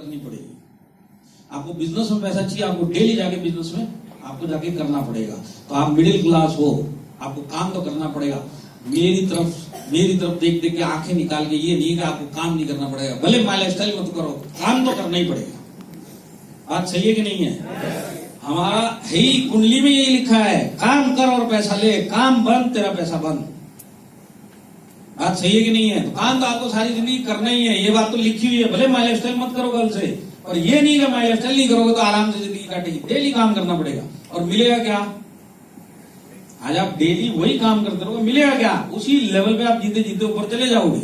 करनी पड़ेगी। आपको बिजनेस में पैसा चाहिए, आपको डेली जाके बिजनेस में आपको जाके करना पड़ेगा। तो आप मिडिल क्लास हो, आपको काम तो करना पड़ेगा। मेरी तरफ देख देख के आंखें निकाल के ये नहीं कि आपको काम नहीं करना पड़ेगा, भले माई लाइफ स्टाइल मत करो, काम तो करना ही पड़ेगा। बात सही है कि नहीं है? हमारा है ही कुंडली में यही लिखा है, काम कर और पैसा ले, काम बंद तेरा पैसा बंद। बात सही है कि नहीं है? तो काम तो आपको सारी जिंदगी करना ही है, ये बात तो लिखी हुई है। भले माई लाइफ स्टाइल मत करो कल से, और ये नहीं कि माई लाइफ स्टाइल नहीं करोगे तो आराम से जिंदगी काटेगी। डेली काम करना पड़ेगा। और मिलेगा क्या? आज आप डेली वही काम करते रहोगे, मिलेगा क्या? उसी लेवल पे आप जीते जीते ऊपर चले जाओगे।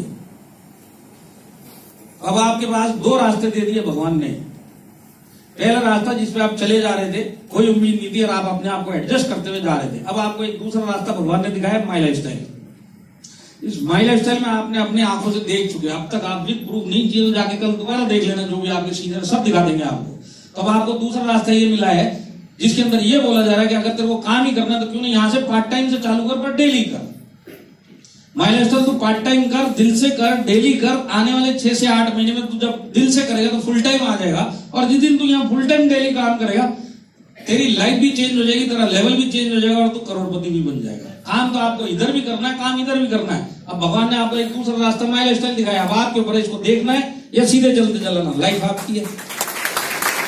अब आपके पास दो रास्ते दे दिए भगवान ने। पहला रास्ता जिसपे आप चले जा रहे थे, कोई उम्मीद नहीं थी और आप अपने आप को एडजस्ट करते हुए जा रहे थे। अब आपको एक दूसरा रास्ता भगवान ने दिखाया, माई लाइफ स्टाइल। इस माई लाइफ स्टाइल में आपने अपनी आंखों से देख चुके, अब तक आप भी प्रूफ नहीं किए, जाके कल दोबारा देख लेना, जो भी आपके सीनियर सब दिखा देंगे आपको। तो अब आपको दूसरा रास्ता ये मिला है जिसके अंदर ये बोला जा रहा है कि अगर तेरे को काम ही करना तो क्यों नहीं यहां से पार्ट टाइम से चालू कर, पर डेली कर। माई लाइफ स्टाइल तू पार्ट टाइम कर, दिल से कर, डेली कर। आने वाले 6 से 8 महीने में तू जब दिल से करेगा तो फुल टाइम आ जाएगा। और जिस दिन तू यहाँ फुल टाइम डेली काम करेगा, तेरी लाइफ भी चेंज हो जाएगी, तेरा लेवल भी चेंज हो जाएगा और तू करोड़पति भी बन जाएगा। काम तो आपको इधर भी करना है, काम इधर भी करना है। अब भगवान ने आपको एक दूसरा रास्ता माई लाइफ स्टाइल दिखाया, अब आपके ऊपर इसको देखना है या सीधे चलते चलना। लाइफ आपकी है,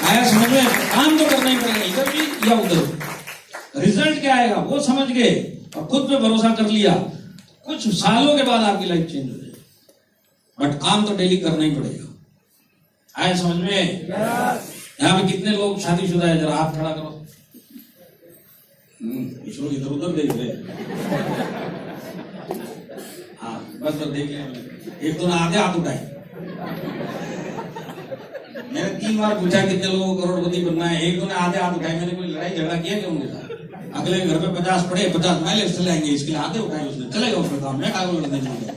आया समझ में? काम तो करना ही पड़ेगा, इधर भी या उधर। रिजल्ट क्या आएगा वो समझ गए और खुद पे भरोसा कर लिया, कुछ सालों के बाद आपकी लाइफ चेंज हो जाएगी। बट काम तो डेली करना ही पड़ेगा। आया समझ में? यहाँ पे कितने लोग शादीशुदा है? जरा हाथ खड़ा करो। कुछ लोग इधर उधर देख रहे हैं। हाँ बस देख लें, एक तो ना आधे हाथ उठाए। मैंने 3 बार पूछा कितने लोगों को करोड़पति बनना है, एक दो ने आधे हाथ उठाए। मैंने कोई लड़ाई झगड़ा किया क्या उनके साथ? अगले घर पे 50 पड़े, 50 माइल चले आएंगे, इसके लिए आधे उठाए उसने, चलेगा उसमें काम, मैं कागज लड़ने जाऊंगा।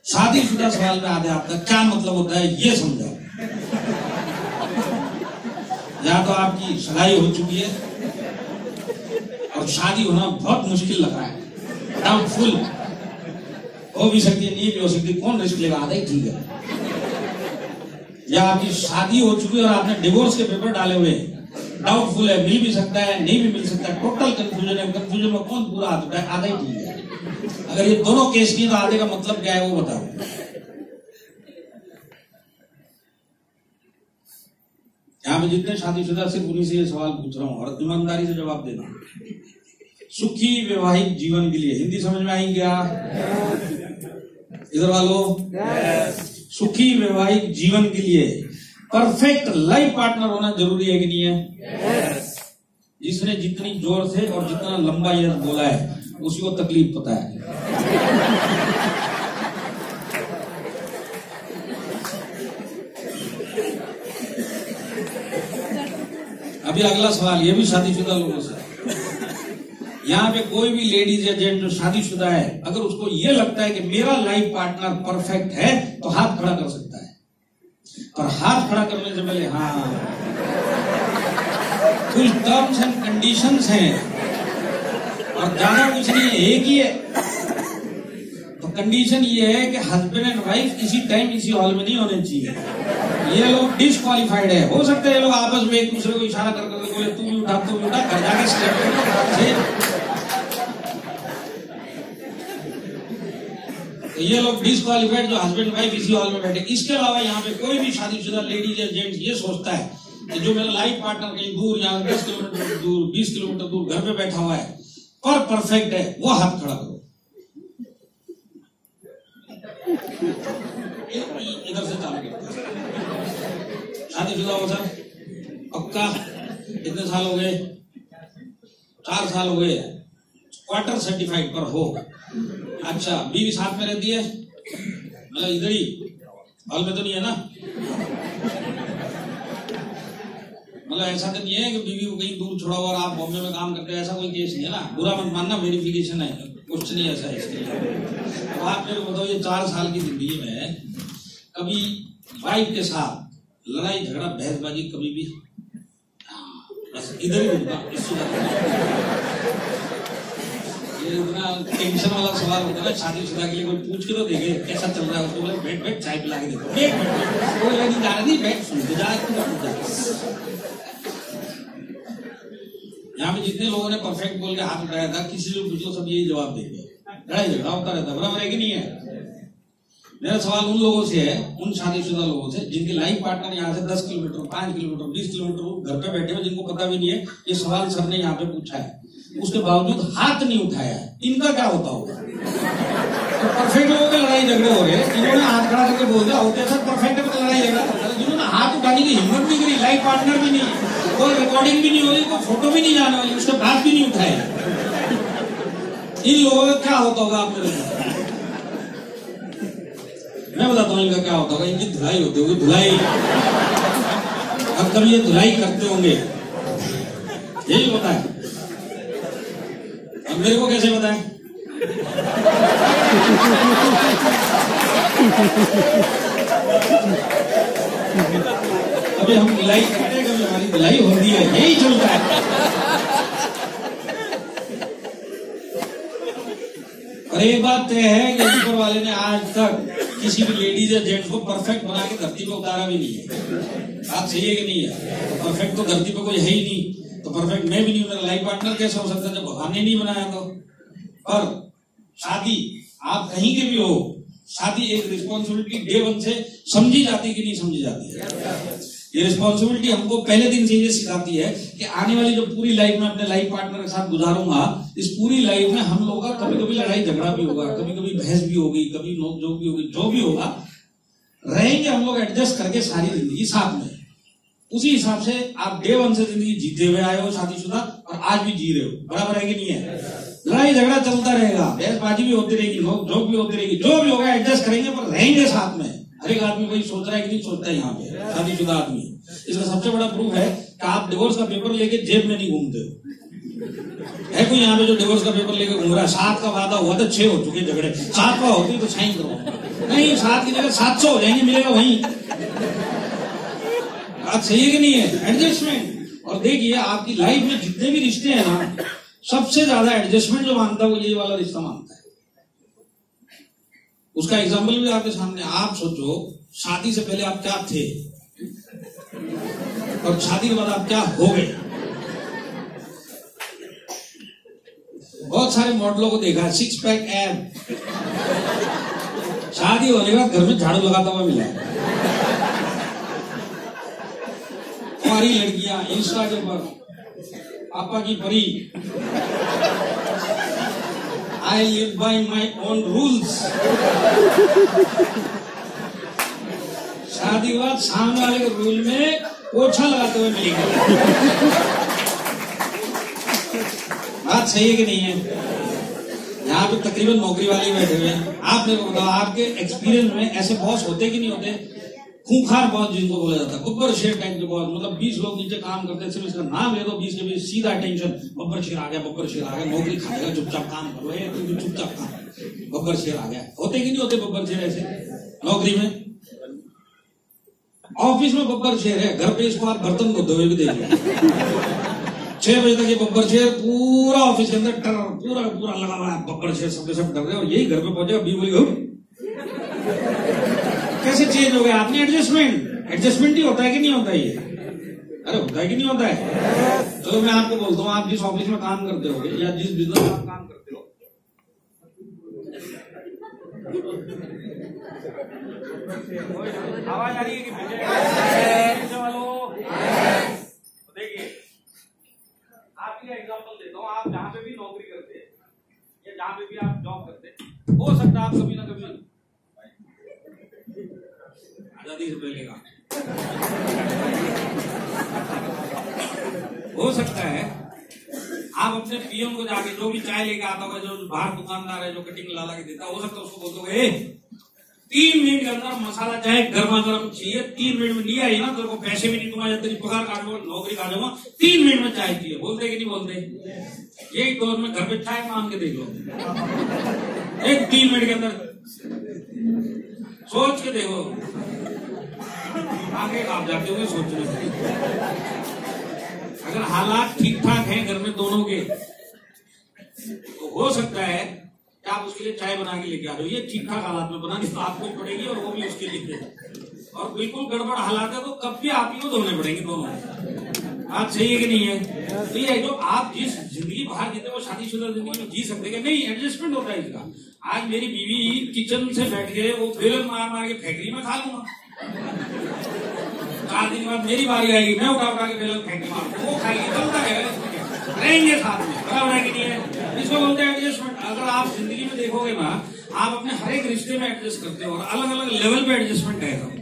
शादीशुदा सवाल में आधे हाथ का क्या मतलब होता है ये समझाओ। या तो आपकी सगाई हो चुकी है और शादी होना बहुत मुश्किल लग रहा है, डाउटफुल हो भी सकती है, नहीं भी हो सकती, कौन रिस्क लेगा, आधा ही ठीक है। या आपकी शादी हो चुकी है और आपने डिवोर्स के पेपर डाले हुए, डाउटफुल है, मिल भी सकता है, नहीं भी मिल सकता है, टोटल कंफ्यूजन है। कंफ्यूजन में कौन पूरा हाथ उठाए, आधा ही ठीक है। अगर ये दोनों केस की तो आधे का मतलब क्या है वो बताओ। यहाँ पे जितने शादीशुदा सिर्फ उन्हीं से ये सवाल पूछ रहा हूँ और ईमानदारी से जवाब देना। सुखी वैवाहिक जीवन के लिए, हिंदी समझ में आई क्या? इधर वालों, सुखी वैवाहिक जीवन के लिए परफेक्ट लाइफ पार्टनर होना जरूरी है कि नहीं है? जिसने जितनी जोर से और जितना लंबा यस बोला है उसी को तकलीफ पता है। अभी अगला सवाल ये भी शादीशुदा लोगों से। यहाँ पे कोई भी लेडीज या जेंट जो शादीशुदा है, अगर उसको ये लगता है कि मेरा लाइफ पार्टनर परफेक्ट है तो हाथ खड़ा कर सकता है। पर हाथ खड़ा करने से पहले हाँ कुछ टर्म्स एंड कंडीशंस हैं और ज्यादा कुछ नहीं है, एक ही है। तो कंडीशन ये है कि हस्बैंड एंड वाइफ इसी टाइम इसी हॉल में नहीं होने चाहिए। ये लोग डिस्क्वालिफाइड है। हो सकता है ये लोग आपस में एक दूसरे को इशारा कर करके बोले तू भी उठा, तू भी उठा, घर जाके स्टेप। तो ये लोग डिस्क्वालिफाइड जो हस्बैंड वाइफ इसी हॉल में बैठे। इसके अलावा यहाँ पे कोई भी शादीशुदा लेडीज या जेंट्स ये सोचता है कि जो मेरा लाइफ पार्टनर कहीं दूर, यहाँ 10 किलोमीटर दूर, 20 किलोमीटर दूर घर पे बैठा हुआ है पर परफेक्ट है, वो हाथ खड़ा करो। इधर से चालू करते शादीशुदा हो सर? पक्का? कितने साल हो गए? 4 साल हो गए। क्वार्टर सर्टिफाइड पर हो। अच्छा, बीवी साथ में रहती है? मतलब इधर ही हॉल में तो नहीं है ना? मतलब ऐसा तो नहीं है कि बीवी को कहीं दूर छोड़ा हुआ और आप बॉम्बे में काम करते हैं, ऐसा कोई केस नहीं है ना? बुरा मत मानना, वेरिफिकेशन है, कुछ नहीं ऐसा है इसके लिए। तो आप मेरे को बताओ, ये 4 साल की जिंदगी में कभी वाइफ के साथ लड़ाई झगड़ा बहसबाजी कभी भी? बस इधर ही रुकना। ये इतना टेंशन वाला सवाल होता है ना शादीशुदा के लिए। कोई पूछ के तो देखे कैसा चल रहा है उसको, बोले बैठ बैठ चाय पिला के देखो, वो लेकिन जा रही बैठ सुनते जा। यहाँ पे जितने लोगों ने परफेक्ट बोल के हाथ उठाया था, किसी से पूछो सब यही जवाब देंगे। लड़ाई झगड़ा होता रहता, बराबर है कि नहीं है? मेरा सवाल उन लोगों से है, उन शादीशुदा लोगों से जिनके लाइफ पार्टनर यहाँ से 10 किलोमीटर, 5 किलोमीटर, 20 किलोमीटर घर पे बैठे हो, जिनको पता भी नहीं है ये सवाल सर ने यहाँ पे पूछा है, उसके बावजूद हाथ नहीं उठाया है। इनका क्या होता होगा? तो परफेक्ट लोगों के लड़ाई झगड़े हो रहे हैं, जिन्होंने हाथ खड़ा करके बोल दिया होते सर परफेक्ट में लड़ाई झगड़ा करता है, जिन्होंने हाथ उठाने की हिम्मत नहीं करी, लाइफ पार्टनर भी नहीं, कोई रिकॉर्डिंग भी नहीं हो रही, कोई फोटो भी नहीं जाने वाली, उसके बाद भी नहीं उठाया। इन लोगों का क्या होता होगा? आप मेरे मैं बताता हूँ इनका क्या होता होगा। इनकी धुलाई होती होगी, धुलाई। अब कभी ये धुलाई करते होंगे, यही होता है। अब मेरे को कैसे बताएं? कभी हम धुलाई करते हैं, कभी हमारी धुलाई होती है, यही चलता है। और एक बात तय है कि ऊपर वाले ने आज तक किसी भी लेडीज या जेंट्स को परफेक्ट बना के धरती पे उतारा भी नहीं है। बात सही है कि नहीं है? परफेक्ट तो धरती पे कोई है ही नहीं, तो परफेक्ट मैं भी नहीं हूं, मेरा लाइफ पार्टनर कैसे हो सकता है जब भगवान ने नहीं बनाया? तो पर शादी आप कहीं के भी हो, शादी एक रिस्पॉन्सिबिलिटी डे वन से समझी जाती है कि नहीं समझी जाती है? ये रिस्पॉन्सिबिलिटी हमको पहले दिन से ये सिखाती है कि आने वाली जो पूरी लाइफ में अपने लाइफ पार्टनर के साथ गुजारूंगा, इस पूरी लाइफ में हम लोगों का कभी कभी लड़ाई झगड़ा भी होगा, कभी कभी बहस भी होगी, कभी नोकझोंक भी होगी, जो भी होगा रहेंगे हम लोग एडजस्ट करके सारी जिंदगी साथ में। उसी हिसाब से आप डे वन से जिंदगी जीते हुए आए हो शादीशुदा, और आज भी जी रहे हो, बराबर है कि नहीं है? लड़ाई झगड़ा चलता रहेगा, बहसबाजी भी होती रहेगी, नोकझोंक भी होती रहेगी, जो भी होगा एडजस्ट करेंगे, पर रहेंगे साथ में। हर एक आदमी वही सोच रहा है कि नहीं सोचता है यहाँ पे शादीशुदा आदमी। इसका सबसे बड़ा प्रूफ है कि आप डिवोर्स का पेपर लेके जेब में नहीं घूमते हो। है कोई यहाँ पे जो डिवोर्स का पेपर लेके घूम रहा है? 7 का वादा हुआ था, 6 हो चुके झगड़े, 7 का होती तो साइन करो, नहीं 7 की जगह 700 हो जाएंगे, मिलेगा वहीं। बात सही है कि नहीं है? एडजस्टमेंट। और देखिए आपकी लाइफ में जितने भी रिश्ते हैं ना, सबसे ज्यादा एडजस्टमेंट जो मानता है वो यही वाला रिश्ता मानता है। उसका एग्जाम्पल भी आपके सामने। आप सोचो शादी से पहले आप क्या थे और शादी के बाद आप क्या हो गए। बहुत सारे मॉडलों को देखा, 6 पैक एब, शादी होने के बाद घर में झाड़ू लगाता हुआ मिला। हमारी लड़कियां इंस्टा के ऊपर पापा की परी, I live by my own rules। शादी के बाद सामने वाले के रूल में पोछा लगाते हुए मिलेंगे। बात सही है कि नहीं है? यहाँ पे तकरीबन नौकरी वाले बैठे हुए हैं। आप मेरे को बताओ, आपके एक्सपीरियंस में ऐसे बॉस होते कि नहीं होते? खूंखार बॉस जिनको बोला जाता है, बब्बर शेर टाइप के बॉस, मतलब 20 लोग नीचे काम करते हैं, सिर्फ इसका नाम ले दो, 20 के 20 सीधा टेंशन, बब्बर शेर आ गया, बब्बर शेर आ गया, नौकरी खाएगा, चुपचाप काम करो, तुम चुपचाप काम, बब्बर शेर आ गया। होते कि नहीं होते बब्बर शेर ऐसे नौकरी में? ऑफिस में बब्बर शेर है, घर पे इसको आप बर्तन धोते हुए भी देखिए। 6 बजे तक ये बब्बर शेर पूरा ऑफिस के अंदर पूरा पूरा लगा हुआ है, बब्बर शेर सबके सब डर रहे हैं, और यही घर पे पहुंचेगा बी बोली कैसे चेंज हो गया? आपने एडजस्टमेंट ही होता है कि नहीं होता ये? अरे होता है कि नहीं होता है? चलो मैं आपको बोलता हूँ, आप जिस ऑफिस में काम करते हो या जिस बिजनेस में आप काम करते हो, आवाज आ रही है कि देखिए आपके एग्जाम्पल देता हूँ। आप जहाँ पे भी नौकरी करते हैं या जहाँ पे भी आप जॉब करते हैं, हो सकता है आप कभी ना कभी आजादी से पहले का हो सकता है आप अपने पीएम को जाके, जो भी चाय लेके आता होगा, जो बाहर दुकानदार है जो कटिंग ला के देता, हो सकता है उसको बोलोगे 3 मिनट के अंदर मसाला चाय गर्मा गर्म चाहिए, 3 मिनट में नहीं आई ना तो पैसे भी नहीं तुम्हारे, तेरी पगार काट लो, नौकरी काट लो, 3 मिनट में चाय चाहिए। बोलते कि नहीं बोलते? यही दौर में घर पे चाय मांग के देख लो, एक 3 मिनट के अंदर सोच के देखो, आगे आप जाते हुए सोचने से। अगर हालात ठीक ठाक हैं घर में दोनों के, तो हो सकता है कि आप उसके लिए चाय बना के लेके आ रहे हो। ये ठीक ठाक हालात में बनानी तो आपको ही पड़ेगी और वो भी उसके लिए। और बिल्कुल गड़बड़ हालात है तो कब भी आप ही को धोने पड़ेंगे दोनों। बात सही है कि नहीं है? तो ये जो आप जिस जिंदगी बाहर जीते वो शादीशुदा जिंदगी में जी सकते हैं नहीं, एडजस्टमेंट होता है इसका। आज मेरी बीवी किचन से बैठ के वो बेलन मार मार के फैक्ट्री में खा लूंगा, 4 दिन बाद मेरी बारी आएगी, मैं उठा के बेलन फैक्ट्री मारूंगा, वो खाएगी, चलता रहेगा, रहेंगे साथ में। बराबर है कि नहीं है? इसको बोलते हैं एडजस्टमेंट। अगर आप जिंदगी में देखोगे ना, आप अपने हर एक रिश्ते में एडजस्ट करते हो और अलग अलग लेवल पे एडजस्टमेंट है।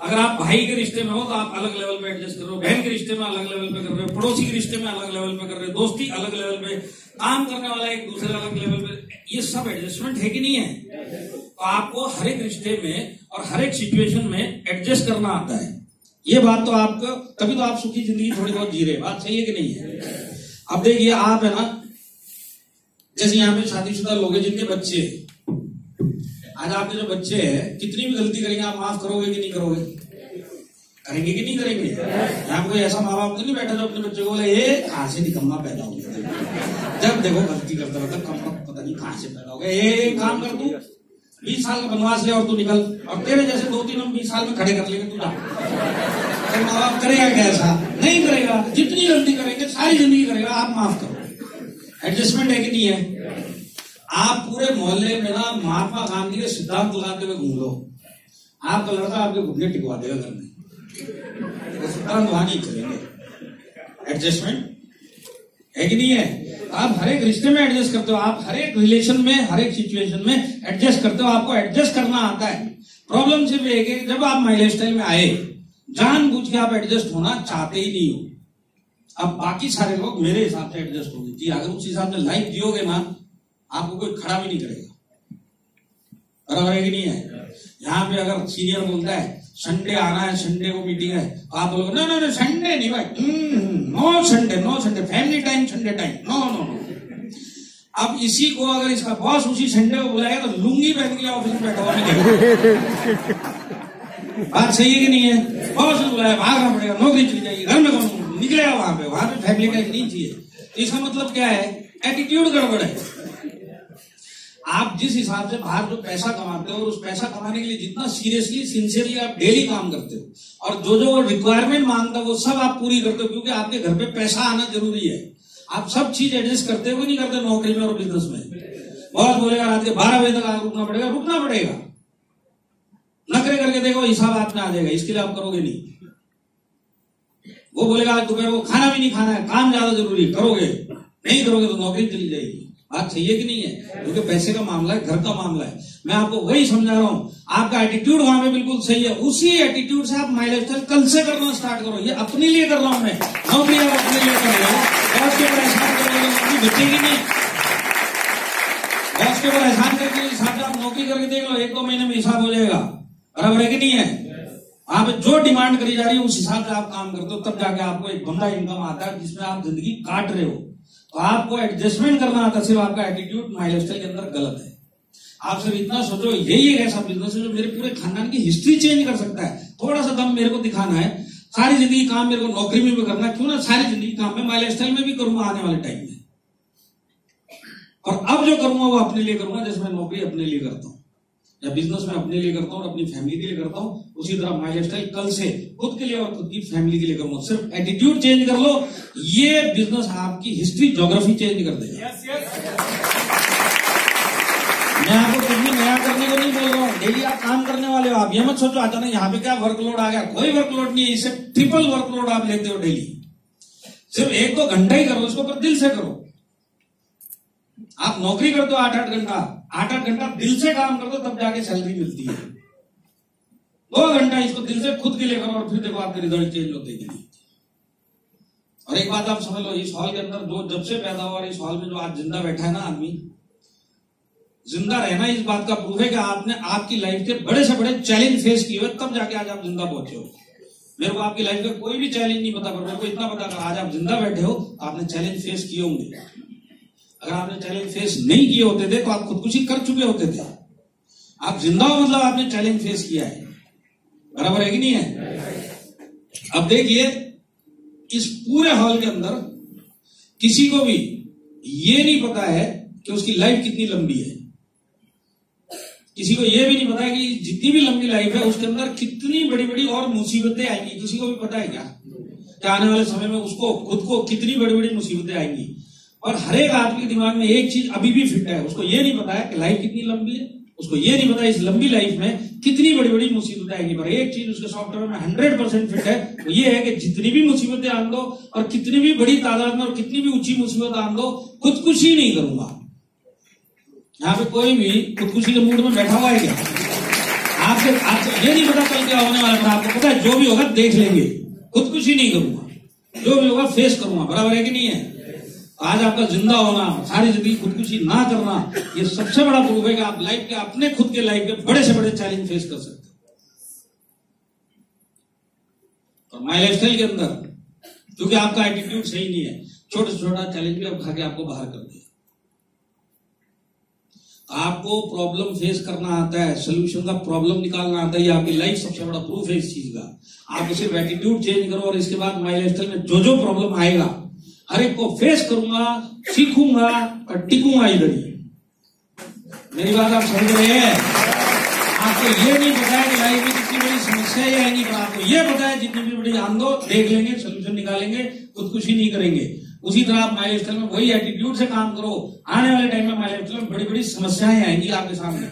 अगर आप भाई के रिश्ते में हो तो आप अलग लेवल पे एडजस्ट कर रहे हो, बहन के रिश्ते में अलग लेवल पे कर रहे हो, पड़ोसी के रिश्ते में अलग लेवल पे कर रहे हो, दोस्ती अलग लेवल पे, काम करने वाला एक दूसरे अलग लेवल पे, ये सब एडजस्टमेंट है कि नहीं है? तो आपको हर एक रिश्ते में और हर एक सिचुएशन में एडजस्ट करना आता है। ये बात तो आपको, तभी तो आप सुखी जिंदगी थोड़ी बहुत जी रहे। बात सही है कि नहीं है? अब देखिए आप है ना, जैसे यहाँ पे शादीशुदा लोग हैं जिनके बच्चे हैं, आज आपके जो बच्चे हैं कितनी भी गलती करेंगे आप माफ करोगे कि नहीं करोगे? करेंगे कि नहीं करेंगे? यहाँ कोई ऐसा माँ बाप तो नहीं बैठा जो अपने बच्चे को बोले ये कहां से निकम्मा पैदा हो गया, जब देखो गलती करता रहता, कम पता नहीं कहां से पैदा हो गया, ये काम कर, तू 20 साल का बनवास ले और तू निकल, और तेरे जैसे 2-3 हम 20 साल में खड़े कर लेंगे, तू जा। माँ बाप करेगा क्या? ऐसा नहीं करेगा। जितनी गलती करेंगे सारी जिंदगी करेगा, आप माफ करो। एडजस्टमेंट है कि नहीं है? आप पूरे मोहल्ले में ना महात्मा गांधी के सिद्धांत लगाते हुए घूम लो, आपका लड़का आपके घुटने टिकवा देगा घर में, तो सिद्धांत वहां नहीं चलेंगे। एडजस्टमेंट है कि नहीं है? आप हर एक रिश्ते में एडजस्ट करते हो, आप हर एक रिलेशन में, हर एक सिचुएशन में एडजस्ट करते हो, आपको एडजस्ट करना आता है। प्रॉब्लम सिर्फ एक है, जब आप माई लाइफस्टाइल में आए, जानबूझ के आप एडजस्ट होना चाहते ही नहीं हो। अब बाकी सारे लोग मेरे हिसाब से एडजस्ट होंगे जी, अगर उस हिसाब से लाइफ जियोगे ना, आपको कोई खड़ा भी नहीं करेगा। बराबर है कि नहीं है? यहाँ पे अगर सीनियर बोलता है संडे आना है, संडे को मीटिंग है, तो आप बोलोगे नो नो नो संडे नहीं भाई, no Sunday, no Sunday, family time, Sunday time, no no no. अब इसी को अगर इसका बॉस उसी संडे को बुलाएगा तो लुंगी पहन के ऑफिस में बैठा हुआ। बात सही है कि नहीं है? बॉस ने बुलाया, भागना पड़ेगा, नौकरी चली जाएगी, घर में कौन निकलेगा, वहां पे फैमिली टाइम नहीं चाहिए। इसका मतलब क्या है? एटीट्यूड गड़बड़ है। आप जिस हिसाब से बाहर जो पैसा कमाते हो और उस पैसा कमाने के लिए जितना सीरियसली सिंसियरली आप डेली काम करते हो और जो जो रिक्वायरमेंट मांगता है वो सब आप पूरी करते हो, क्योंकि आपके घर पे पैसा आना जरूरी है। आप सब चीज एडजस्ट करते हो नहीं करते? नौकरी में और बिजनेस में बॉस बोलेगा रात के 12 बजे तक रुकना पड़ेगा, रुकना पड़ेगा। नखरे करके देखो, हिसाब हाथ में आ जाएगा, इसके लिए आप करोगे नहीं। वो बोलेगा आज दोपहर को खाना भी नहीं खाना है, काम ज्यादा जरूरी है, करोगे नहीं? करोगे तो नौकरी चली जाएगी। बात सही है कि नहीं है? क्योंकि पैसे का मामला है, घर का मामला है। मैं आपको वही समझा रहा हूं, आपका एटीट्यूड वहां पे बिल्कुल सही है, उसी एटीट्यूड से आप माई लाइफस्टाइल कल से करना स्टार्ट करो। ये अपने लिए कर रहा हूं मैं, नौकरी आप अपने लिए कर रहे हो, बॉस के ऊपर एहसान करोगे नौकरी बचेगी नहीं। बॉस के ऊपर एहसान करके हिसाब से आप नौकरी करके देख लो, 1-2 महीने में हिसाब हो जाएगा। बराबर है कि नहीं है? वहां पे जो डिमांड करी जा रही है उस हिसाब से आप काम करते हो, तब जाके आपको एक बंदा इनकम आता है जिसमें आप जिंदगी काट रहे हो। तो आपको एडजस्टमेंट करना आता है, सिर्फ आपका एटीट्यूड माई लाइफस्टाइल के अंदर गलत है। आप सिर्फ इतना सोचो यही एक ऐसा बिजनेस है जो मेरे पूरे खानदान की हिस्ट्री चेंज कर सकता है। थोड़ा सा दम मेरे को दिखाना है, सारी जिंदगी काम मेरे को नौकरी में भी करना है, क्यों ना सारी जिंदगी काम में माई लाइफस्टाइल में भी करूंगा आने वाले टाइम में। और अब जो करूंगा वो अपने लिए करूंगा, जैसे मैं नौकरी अपने लिए करता हूं या बिजनेस में अपने लिए करता हूं और अपनी फैमिली के लिए करता हूं, उसी तरह माई लाइफस्टाइल कल से खुद के लिए और खुद की फैमिली के लिए करूंगा। सिर्फ एटीट्यूड चेंज कर लो, ये बिजनेस आपकी हिस्ट्री ज्योग्राफी चेंज कर देगा। मैं आपको कुछ भी नया करने को नहीं बोल रहा हूँ, डेली आप काम करने वाले हो। आप ये मत सोचो अचानक यहाँ पे क्या वर्कलोड आ गया, कोई वर्कलोड नहीं है, इससे ट्रिपल वर्कलोड आप लेते हो डेली। सिर्फ 1-2 घंटा ही करो इसको, पर दिल से करो। आप नौकरी करते हो 8-8 घंटा, 8-8 घंटा दिल से काम करते हो, तब जाके सैलरी मिलती है। 2 घंटा इसको दिल से खुद के लिए करो और फिर देखो आपके रिजल्ट चेंज होते कि नहीं। और एक बात आप समझ लो, इस हॉल के अंदर जो जब से पैदा हुआ और इस हॉल में जो आज जिंदा बैठा है ना आदमी, जिंदा रहना इस बात का प्रूफ है कि आपने आपकी लाइफ के बड़े से बड़े चैलेंज फेस किए हुए, तब जाके आज आप जिंदा पहुंचे हो। मेरे को आपकी लाइफ में कोई भी चैलेंज नहीं पता, पर मेरे को इतना पता कि आज आप जिंदा बैठे हो, आपने चैलेंज फेस किए होंगे। अगर आपने चैलेंज फेस नहीं किए होते थे तो आप खुदकुशी कर चुके होते थे। आप जिंदा हो मतलब आपने चैलेंज फेस किया है। बराबर है कि नहीं है? अब देखिए, इस पूरे हॉल के अंदर किसी को भी ये नहीं पता है कि उसकी लाइफ कितनी लंबी है। किसी को ये भी नहीं पता है कि जितनी भी लंबी लाइफ है उसके अंदर कितनी बड़ी बड़ी और मुसीबतें आएंगी। किसी को भी पता है क्या आने वाले समय में उसको खुद को कितनी बड़ी बड़ी मुसीबतें आएंगी। और हर एक आदमी के दिमाग में एक चीज अभी भी फिट है, उसको ये नहीं पता है कि लाइफ कितनी लंबी है, उसको ये नहीं पता इस लंबी लाइफ में कितनी बड़ी बड़ी मुसीबतें आएंगी। पर एक चीज उसके सॉफ्टवेयर में 100% फिट है, तो ये है कि जितनी भी मुसीबतें आन दो और कितनी भी बड़ी तादाद में और कितनी भी ऊंची मुसीबत आन दो, खुदकुशी नहीं करूंगा। यहाँ पे कोई भी खुदकुशी के मूड में बैठा हुआ है क्या? आपको ये नहीं पता कल क्या होने वाला है, आपको पता है जो भी होगा देख लेंगे, खुदकुशी नहीं करूंगा, जो भी होगा फेस करूंगा। बराबर है कि नहीं है? आज आपका जिंदा होना, सारी जिंदगी खुदकुशी ना करना, ये सबसे बड़ा प्रूफ है कि आप लाइफ के अपने खुद के लाइफ के बड़े से बड़े चैलेंज फेस कर सकते हो। और माय लाइफस्टाइल के अंदर क्योंकि आपका एटीट्यूड सही नहीं है, छोटा छोटा चैलेंज भी अब खा के आपको बाहर कर दिया। आपको प्रॉब्लम फेस करना आता है, सोल्यूशन का प्रॉब्लम निकालना आता है, ये आपकी लाइफ सबसे बड़ा प्रूफ है इस चीज का। आप सिर्फ एटीट्यूड चेंज करो और इसके बाद माय लाइफस्टाइल में जो जो प्रॉब्लम आएगा हर एक को फेस करूंगा, सीखूंगा और टिकूंगा इधर ही। मेरी बात आप समझ रहे हैं? आपको ये नहीं पता है कि लाइफ में कितनी बड़ी समस्याएं आएंगी, पर आपको ये पता है जितनी भी बड़ी आन दो देख लेंगे, सोल्यूशन निकालेंगे, खुदकुशी नहीं करेंगे। उसी तरह आप माय लाइफस्टाइल में वही एटीट्यूड से काम करो, आने वाले टाइम में माय लाइफस्टाइल में बड़ी बड़ी समस्याएं आएंगी आपके सामने।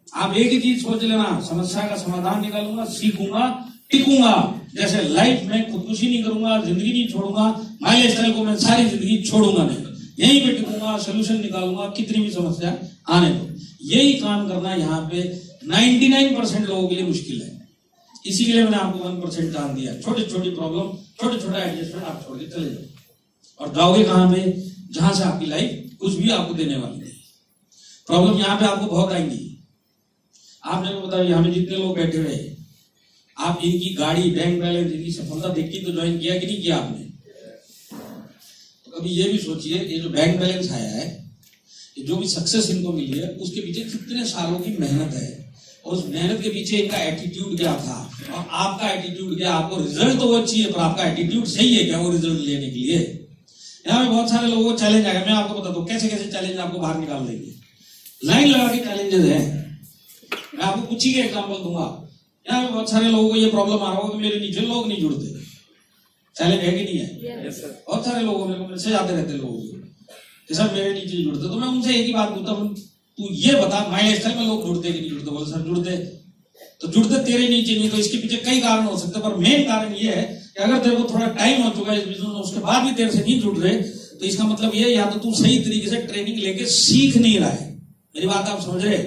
आप एक ही चीज सोच लेना, समस्या का समाधान निकालूंगा, सीखूंगा, टिकूंगा। जैसे लाइफ में खुदकुशी नहीं करूंगा, जिंदगी नहीं छोड़ूंगा, माय लाइफस्टाइल को मैं सारी जिंदगी छोड़ूंगा नहीं, यहीं पे टिकूंगा, सोल्यूशन निकालूंगा, कितनी भी समस्या आने दो। यही काम करना यहाँ पे 99% लोगों के लिए मुश्किल है। इसी के लिए मैंने आपको 1% जान दिया। छोटी छोटी प्रॉब्लम, छोटे छोटे एडजस्टमेंट आप छोड़ के चले जाओ और जाओगे कहां पे? जहां से आपकी लाइफ कुछ भी आपको देने वाली नहीं। प्रॉब्लम यहाँ पे आपको बहुत आएंगी। आपने बताया यहाँ पे जितने लोग बैठे हुए, आप इनकी गाड़ी, बैंक बैलेंस, इनकी सफलता देखती तो ज्वाइन किया कि नहीं किया आपने? तो कभी ये भी सोचिए, ये जो बैंक बैलेंस आया है, ये जो भी सक्सेस इनको मिली है, उसके पीछे कितने सालों की मेहनत है और उस मेहनत के पीछे इनका एटीट्यूड क्या था और आपका एटीट्यूड क्या। आपको रिजल्ट तो वो चाहिए, पर आपका एटीट्यूड सही है क्या वो रिजल्ट लेने के लिए? यहाँ पे बहुत सारे लोगों को चैलेंज आएगा। मैं आपको बताता हूँ कैसे कैसे चैलेंज आपको बाहर निकाल देंगे। लाइन लगा के चैलेंजेस है, मैं आपको कुछ ही का एग्जाम्पल दूंगा। यहाँ पे बहुत सारे लोगों को ये प्रॉब्लम आ रहा होगा कि मेरे नीचे लोग नहीं जुड़ते। चैलेंज है कि नहीं है? बहुत सारे लोगों मेरे को मैसेज आते रहते लोगों को, सर मेरे नीचे नहीं जुड़ते। तो मैं उनसे एक ही बात पूछता हूँ, तू ये बता माय लाइफस्टाइल में लोग जुड़ते कि नहीं जुड़ते? बोले सर जुड़ते। तो जुड़ते तेरे नीचे नहीं, तो इसके पीछे कई कारण हो सकते, पर मेन कारण ये है कि अगर तेरे को थोड़ा टाइम हो चुका है इस बिजनेस में, उसके बाद भी तेरे से नहीं जुड़ रहे, तो इसका मतलब ये या तो तू सही तरीके से ट्रेनिंग लेके सीख नहीं रहा है। मेरी बात आप समझ रहे?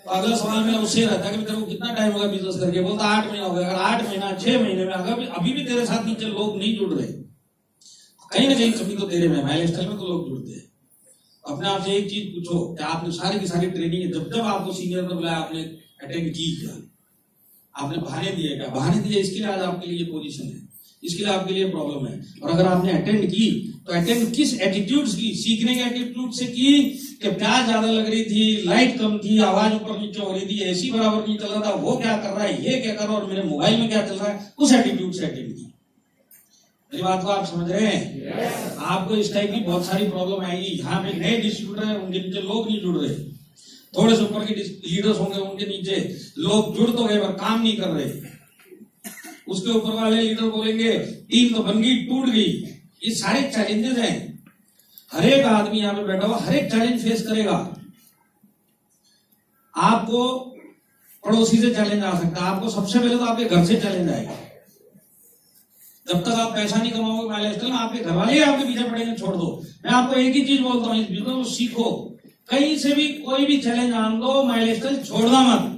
तो अगला सवाल मेरा उससे रहता है कि तेरे को कितना टाइम होगा बिजनेस करके? बोलता 8 महीना हो गया। अगर 8 महीना 6 महीने में अगर अभी भी तेरे साथ नीचे लोग नहीं जुड़ रहे, कहीं ना कहीं कमी तो तेरे में। माय लाइफस्टाइल में तो लोग जुड़ते हैं। अपने आप से एक चीज पूछो कि आपने सारी की सारी ट्रेनिंग जब जब आपको सीनियर ने बुलाया आपने अटेंड की क्या? आपने बहाने दिए क्या? बहाने दिए, इसके लिए आज आपके लिए पोजीशन है, इसके लिए आपके लिए प्रॉब्लम है। और अगर आपने अटेंड की तो अटेंड किस एटीट्यूड की? सीखने के एटीट्यूड से की कि प्याज ज्यादा लग रही थी, लाइट कम थी, आवाज ऊपर नीचे हो रही थी, एसी बराबर नहीं चल रहा था, वो क्या कर रहा है, ये क्या कर रहा है और मेरे मोबाइल में क्या चल रहा है, उस एटीट्यूड से अटेंड की। मेरी बात को आप समझ रहे हैं? आपको इस टाइप की बहुत सारी प्रॉब्लम आएगी। यहाँ पे नए डिस्ट्रीब्यूटर है, उनके नीचे लोग नहीं जुड़ रहे। थोड़े से ऊपर के लीडर्स होंगे, उनके नीचे लोग जुड़ तो गए पर काम नहीं कर रहे। उसके ऊपर वाले लीडर बोलेंगे टीम तो बन गई, टूट गई। ये सारे चैलेंजेस हैं। हर एक आदमी यहाँ पे बैठा हुआ हर एक चैलेंज फेस करेगा। आपको पड़ोसी से चैलेंज आ सकता है, आपको सबसे पहले तो आपके घर से चैलेंज आएगा। जब तक आप पैसा नहीं कमाओगे माय लाइफस्टाइल में, आपके घर वाले आपके पीछे पड़ेंगे, छोड़ दो। मैं आपको एक ही चीज बोलता हूँ, इस बिजनेस को सीखो। कहीं से भी कोई भी चैलेंज आन दो, माय लाइफस्टाइल छोड़ना मत।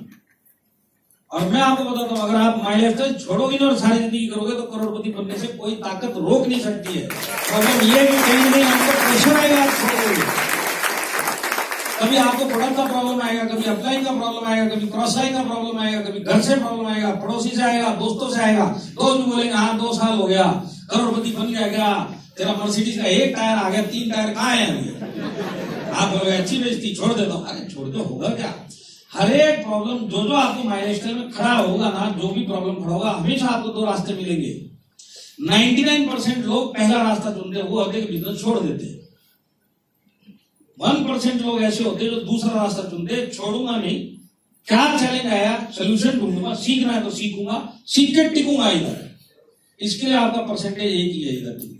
और मैं आपको बताता हूँ, अगर आप माय लाइफस्टाइल छोड़ोगे ना और सारी जिंदगी करोगे तो करोड़पति बनने से कोई ताकत रोक नहीं सकती है। प्रॉब्लम ये भी कहीं नहीं, आपको प्रेशर आएगा, आप छोड़ोगे। कभी आपको प्रोडक्ट का प्रॉब्लम आएगा, कभी अपलाइन का प्रॉब्लम आएगा, कभी क्रॉस लाइन का प्रॉब्लम आएगा, कभी घर से प्रॉब्लम आएगा, पड़ोसी से आएगा, दोस्तों से आएगा। दोस्त भी बोलेंगे हाँ 2 साल हो गया, करोड़पति बन गया क्या? तेरा मर्सिडीज का 1 टायर आ गया, 3 टायर कहाँ है? आप बोलोगे अच्छी बेइज्जती, छोड़ देता हूँ। अरे छोड़ दो, होगा क्या? हर एक प्रॉब्लम जो आपको माय लाइफस्टाइल में खड़ा होगा ना, जो भी प्रॉब्लम खड़ा होगा, हमेशा आपको 2 रास्ते मिलेंगे। 99% लोग पहला रास्ता चुनते हैं, वो होते बिजनेस छोड़ देते हैं। 1% लोग ऐसे होते हैं जो दूसरा रास्ता चुनते, छोड़ूंगा नहीं, क्या चैलेंज आया सोल्यूशन ढूंढूंगा, सीखना है तो सीखूंगा, सीख के टिकूंगा इधर। इसके लिए आपका परसेंटेज एक ही है इधर।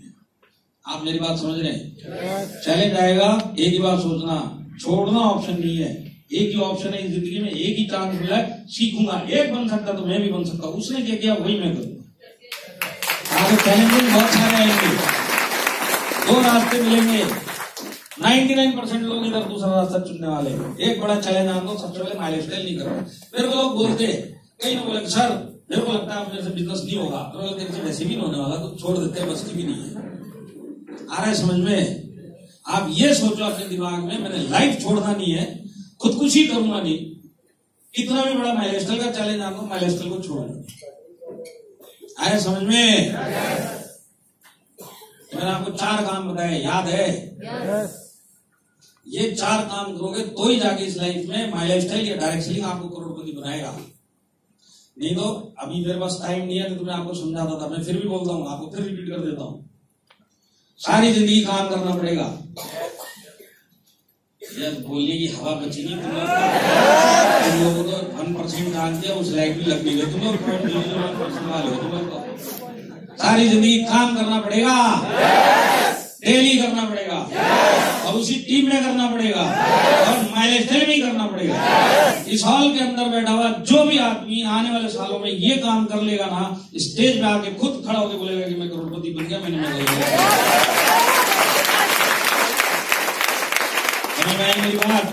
आप मेरी बात समझ रहे हैं? चैलेंज आएगा, एक ही बात सोचना, छोड़ना ऑप्शन नहीं है, एक ही ऑप्शन है इस जिंदगी में, एक ही चांस मिला है, सीखूंगा। एक बन सकता तो मैं भी बन सकता, उसने क्या किया वही मैं करूंगा। आगे चैलेंजेस बहुत सारे आएंगे, दो रास्ते मिलेंगे, 99% लोग इधर दूसरा रास्ता चुनने वाले हैं। एक बड़ा चैलेंज आपको, सबसे पहले माई लाइफस्टाइल नहीं करना। मेरे को लोग बोलते कई लोग बोले सर मेरे को लगता है मेरे से बिजनेस नहीं होगा, तो तेरे से वैसे भी नहीं होने वाला, तो छोड़ देते हैं, बस की भी नहीं है। आ रहा है समझ में? आप ये सोचो अपने दिमाग में, मैंने लाइफ छोड़ना नहीं है, खुदकुशी करूंगा नहीं, कितना भी बड़ा माई लाइफस्टाइल का चैलेंज आपको, माई लाइफस्टाइल को छोड़ना। आया समझ में? मैंने आपको 4 काम बताए, याद है? ये 4 काम करोगे तो ही जाके इस लाइफ में माई लाइफस्टाइल या डायरेक्ट सेलिंग आपको करोड़पति बनाएगा। नहीं तो अभी मेरे पास टाइम नहीं है, तो मैं आपको समझाता था, मैं फिर भी बोलता हूँ, आपको फिर रिपीट कर देता हूँ। सारी जिंदगी काम करना पड़ेगा। बोलिए की हवा बचेगी, तुम लोगों को 1% जानते हो, उस लाइट भी लग गई, तुम लोग 1% वाले हो, तुम लोग को सारी जिंदगी काम करना पड़ेगा, डेली करना पड़ेगा, और उसी टीम में करना पड़ेगा, और माई लाइफस्टाइल में करना पड़ेगा। इस हॉल के अंदर बैठा हुआ जो भी आदमी आने वाले सालों में ये काम कर लेगा ना, स्टेज पे आके खुद खड़ा होकर बोलेगा कि मैं करोड़पति बन गया, मैंने मेरी बात।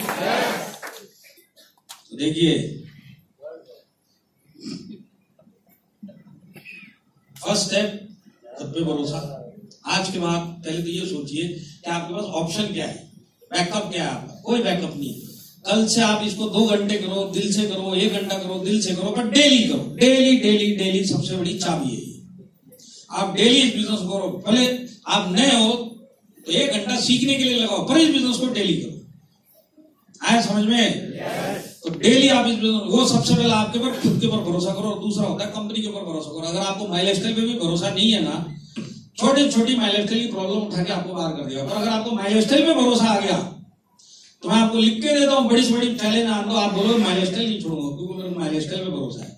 तो देखिए, फर्स्ट स्टेप खुद पे भरोसा। आज के बाद पहले तो ये सोचिए कि आपके पास ऑप्शन क्या है, बैकअप क्या है आपका? कोई बैकअप नहीं। कल से आप इसको 2 घंटे करो, दिल से करो, 1 घंटा करो, दिल से करो, पर डेली करो, डेली डेली डेली। सबसे बड़ी चाबी है, आप डेली इस बिजनेस को करो। भले आप नए हो तो 1 घंटा सीखने के लिए लगाओ, पर इस बिजनेस को डेली करो। आया समझ में? तो डेली आप इस बिजनेस, वो सबसे पहले आपके ऊपर, खुद के ऊपर भरोसा करो, और दूसरा होता है कंपनी के ऊपर भरोसा करो। अगर आपको माई लाइफस्टाइल पे भी भरोसा नहीं है ना, छोटी छोटी माई लाइफस्टाइल की प्रॉब्लम उठा के आपको बाहर कर देगा। पर अगर आपको माई लाइफस्टाइल पे भरोसा आ गया, तो मैं आपको लिख के देता हूँ, बड़ी से बड़ी चैलेंज आन दो, आप बोलो माई लाइफस्टाइल नहीं छोड़ूंगा, क्योंकि मेरे माई लाइफस्टाइल पे भरोसा है।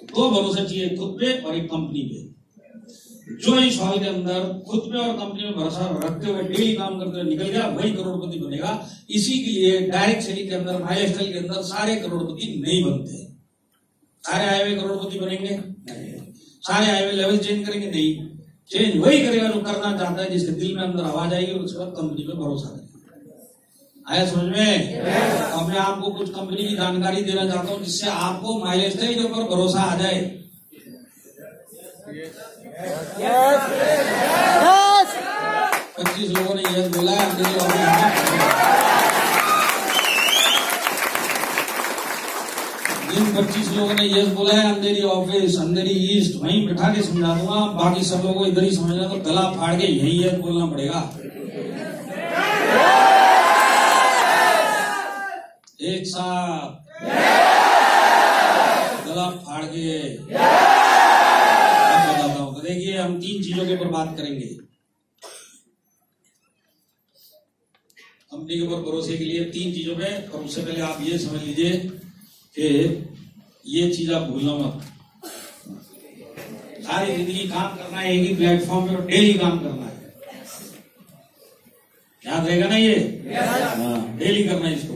2 भरोसा चाहिए, खुद पे और एक कंपनी पे। जो इस हॉल के अंदर खुद पे और कंपनी में भरोसा रखते हुए डेली काम करते हुए निकल गया, वही करोड़पति बनेगा। इसी के लिए डायरेक्ट सेलिंग के अंदर, माई लाइफस्टाइल के अंदर सारे करोड़पति नहीं बनते। सारे आए हुए करोड़पति बनेंगे? सारे आए हुए लेवल चेंज करेंगे? नहीं। चेंज वही करेगा जो करना चाहता है, जिसके दिल में अंदर आवाज आएगी, उसके बाद कंपनी पे भरोसा करेगा। आया समझ में? अब मैं आपको कुछ कंपनी की जानकारी देना चाहता हूँ, जिससे आपको माई लाइफस्टाइल के ऊपर भरोसा आ जाए। 25 लोगों ने यस बोला है। जिन 25 लोगों ने यस बोला है, अंधेरी ऑफिस, अंधेरी ईस्ट, वहीं बैठा के समझा दूंगा। बाकी सब लोगों को इधर ही समझना, तो गला फाड़ के यही यस बोलना पड़ेगा। एक साथ गला फाड़ के बताता हूं। तो देखिए, हम 3 चीजों के ऊपर बात करेंगे। कंपनी के ऊपर भरोसे के लिए 3 चीजों पे, और उससे पहले आप ये समझ लीजिए कि ये चीज आप भूलना मत। सारी जिंदगी काम करना है एक ही प्लेटफॉर्म पे, और डेली काम करना है। याद रहेगा ना ये? हाँ, डेली करना है इसको।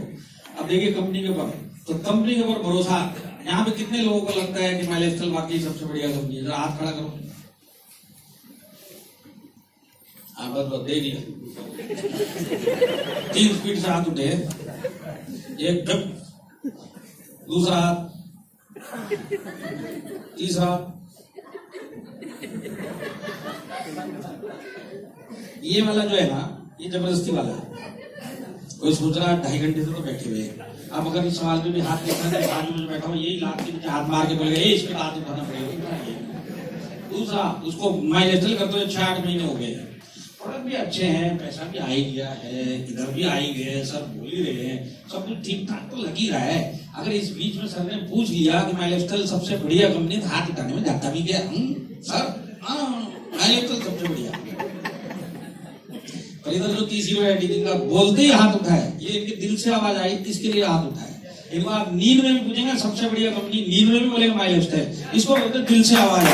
अब देखिए कंपनी के ऊपर, तो कंपनी के ऊपर भरोसा, यहाँ पे कितने लोगों को लगता है कि माई लाइफस्टाइल वाकई सबसे बढ़िया कंपनी है? जरा हाथ खड़ा करो। हाँ बस देख लिया। 3 स्पीड से हाथ उठे, एक दूसरा हाथ, तीसरा। ये वाला जो है ना, ये जबरदस्ती वाला है। कोई सोच रहा है 2.5 घंटे से तो बैठे हुए। अब अगर इस सवाल पे भी हाथ देखना है, आज में बैठा हूँ, यही लात के नीचे हाथ मार के बोलेगा इस पे हाथ उठाना पड़ेगा। दूसरा, उसको माई लाइफस्टाइल करते हुए 6-8 महीने हो गए, प्रोडक्ट भी अच्छे हैं, पैसा भी आ ही गया है, इधर भी आ ही गए, सब बोल ही रहे हैं, सब कुछ ठीक ठाक तो लग ही रहा है। अगर इस बीच में सर ने पूछ लिया कि माई लाइफस्टाइल सबसे बढ़िया कंपनी, तो हाथ उठाने में जाता भी गया। सर हाँ, माई लाइफस्टाइल सबसे बढ़िया। पर इधर जो तीसरी बैठी जिनका बोलते ही हाथ उठाए, ये इनके दिल से आवाज आई, इसके लिए हाथ उठाए। इनको आप नींद में भी पूछेंगे, सबसे बढ़िया कंपनी नींद में भी बोलेगा माई लाइफस्टाइल, इसको बोलते दिल से आवाज है।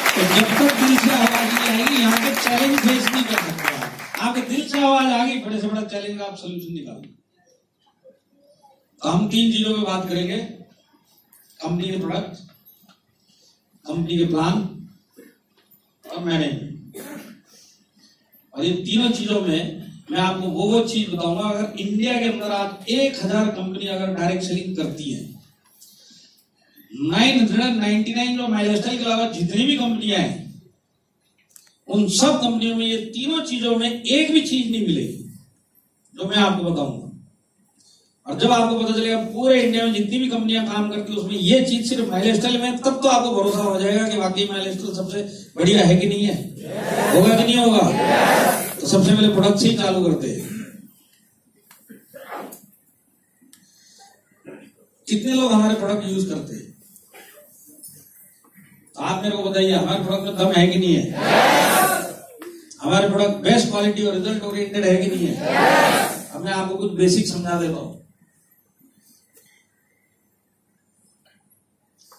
तो जब तक दिल से आवाज नहीं आएगी यहाँ पे चैलेंज फेस नहीं कर सकते। आपके दिल से आवाज आ गई, बड़े से बड़ा चैलेंज का आप सोल्यूशन निकालो। तो हम 3 चीजों पे बात करेंगे, कंपनी के प्रोडक्ट, कंपनी के प्लान और मैनेजमेंट। और ये तीनों चीजों में मैं आपको वो चीज बताऊंगा, अगर इंडिया के अंदर आप 1000 कंपनी अगर डायरेक्ट सेलिंग करती है, 999 जो माई लाइफस्टाइल के अलावा जितनी भी कंपनियां हैं, उन सब कंपनियों में ये तीनों चीजों में एक भी चीज नहीं मिलेगी जो मैं आपको बताऊंगा। और जब आपको पता चलेगा पूरे इंडिया में जितनी भी कंपनियां काम करती है उसमें ये चीज सिर्फ माई लाइफस्टाइल में, तब तो आपको भरोसा हो जाएगा कि वाकई माई लाइफस्टाइल सबसे बढ़िया है कि नहीं है। होगा कि नहीं होगा? तो सबसे पहले प्रोडक्ट से ही चालू करते हैं। कितने लोग हमारे प्रोडक्ट यूज करते हैं? आप मेरे को बताइए, हमारे प्रोडक्ट में दम है कि नहीं है? हमारे प्रोडक्ट बेस्ट क्वालिटी और रिजल्ट ओरिएंटेड है कि नहीं है? अब मैं आपको कुछ बेसिक समझा देता हूं।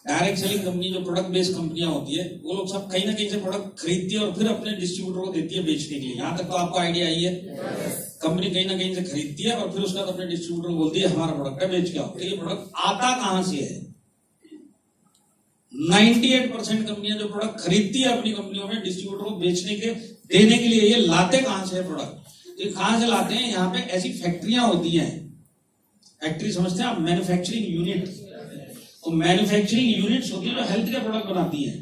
डायरेक्ट सेलिंग कंपनी जो प्रोडक्ट बेस्ड कंपनियां होती है, वो लोग सब कहीं ना कहीं से प्रोडक्ट खरीदती है और फिर अपने डिस्ट्रीब्यूटर को देती है बेचने के लिए। यहां तक तो आपको आइडिया आई है। कंपनी कहीं ना कहीं से खरीदती है और फिर उसका अपने डिस्ट्रीब्यूटर को बोलती है हमारा प्रोडक्ट है, बेच के आओ। तो ये प्रोडक्ट आता कहां से है? 98% कंपनियां जो प्रोडक्ट खरीदती है अपनी कंपनियों में डिस्ट्रीब्यूटर को बेचने के देने के लिए, ये लाते कहां से है प्रोडक्ट? ये कहां से लाते हैं? यहाँ पे ऐसी फैक्ट्रियां होती हैं, फैक्ट्री समझते हैं आप, मैन्युफैक्चरिंग यूनिट। तो मैन्युफैक्चरिंग यूनिट्स होती है जो हेल्थ के प्रोडक्ट बनाती है।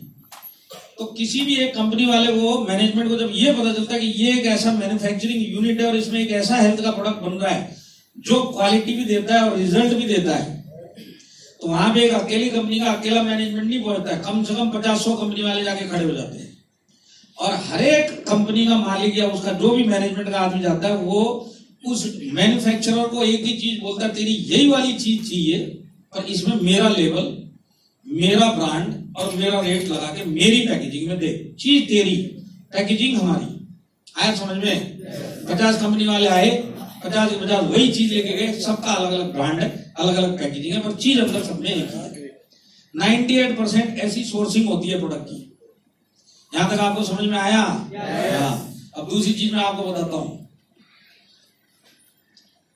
तो किसी भी एक कंपनी वाले को, मैनेजमेंट को जब ये पता चलता है कि ये एक ऐसा मैन्युफैक्चरिंग यूनिट है और इसमें एक ऐसा हेल्थ का प्रोडक्ट बन रहा है जो क्वालिटी भी देता है और रिजल्ट भी देता है, तो वहां पे एक अकेली कंपनी का अकेला मैनेजमेंट नहीं पहुंचता है, कम से कम 50-100 कंपनी वाले जाके खड़े हो जाते हैं। और हर एक कंपनी का मालिक या उसका जो भी मैनेजमेंट का आदमी जाता है, वो उस मैन्युफैक्चरर को एक ही चीज बोलता है, तेरी यही वाली चीज चाहिए और इसमें मेरा लेबल, मेरा ब्रांड और मेरा रेट लगा के मेरी पैकेजिंग में दे। चीज तेरी, पैकेजिंग हमारी। आया समझ में? 50 कंपनी वाले आए, 50 के 50 वही चीज लेके गए, सबका अलग अलग ब्रांड है, अलग अलग पैकेजिंग है, पर चीज अंदर सब में एक ही है। 98% ऐसी सोर्सिंग होती है प्रोडक्ट की। यहां तक आपको समझ में आया? अब दूसरी चीज मैं आपको बताता हूं।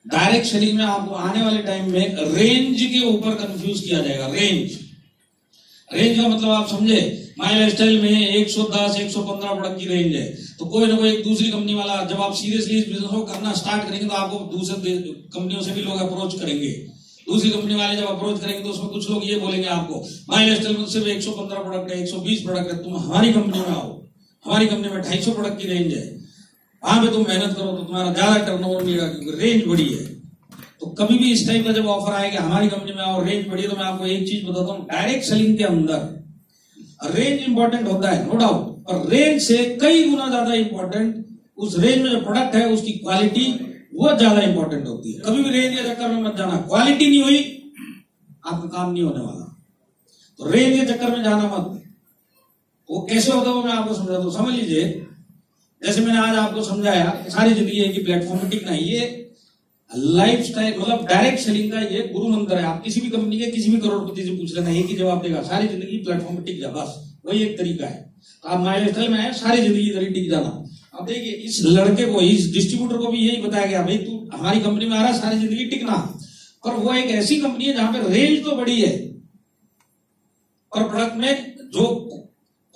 डायरेक्ट सेलिंग में आपको आने वाले टाइम में रेंज के ऊपर कंफ्यूज किया जाएगा। रेंज का मतलब आप समझे, माई लाइफस्टाइल में 110, 115 प्रोडक्ट की रेंज है। तो कोई ना कोई एक दूसरी कंपनी वाला, जब आप सीरियसली इस बिजनेस को करना स्टार्ट करेंगे तो आपको दूसरे कंपनियों से भी लोग अप्रोच करेंगे। दूसरी कंपनी वाले जब अप्रोच करेंगे तो उसमें कुछ लोग ये बोलेंगे आपको, माई लाइफस्टाइल में सिर्फ 115 प्रोडक्ट है, 120 प्रोडक्ट है, तुम हमारी कंपनी में आओ, हमारी कंपनी में 250 प्रोडक्ट की रेंज है, वहां पे तुम मेहनत करो तो तुम्हारा ज्यादा टर्नओवर मिलेगा क्योंकि रेंज बड़ी है। तो कभी भी इस टाइप का जब ऑफर आएगा हमारी कंपनी में आओ, रेंज बड़ी है, तो मैं आपको एक चीज बताता हूँ, डायरेक्ट सेलिंग के अंदर रेंज इंपॉर्टेंट होता है, नो डाउट, पर रेंज से कई गुना ज्यादा इंपॉर्टेंट उस रेंज में जो प्रोडक्ट है उसकी क्वालिटी, वो ज्यादा इंपॉर्टेंट होती है। कभी भी रेंज के चक्कर में मत जाना, क्वालिटी नहीं हुई आपका काम नहीं होने वाला। तो रेंज के चक्कर में जाना मत। वो कैसे होता है वो मैं आपको समझाता हूं। समझ लीजिए, जैसे मैंने आज आपको समझाया, सारी जिंदगी एक ही प्लेटफॉर्म पर टिकना है, ये लाइफ स्टाइल मतलब डायरेक्ट सेलिंग का ये गुरु मंत्र है। आप किसी भी कंपनी के किसी भी करोड़पति से पूछ लेना, एक ही जवाब देगा, सारी जिंदगी प्लेटफॉर्म पर टिक जा, बस वही एक तरीका है। तो आप माई लाइफस्टाइल में आए, सारी जिंदगी इधर ही टिक जाना। अब देखिए, इस लड़के को, इस डिस्ट्रीब्यूटर को भी यही बताया गया, भाई तू हमारी कंपनी में आ रहा है, सारी जिंदगी टिकना। पर वो एक ऐसी कंपनी है जहां पे रेंज तो बड़ी है और प्रोडक्ट में जो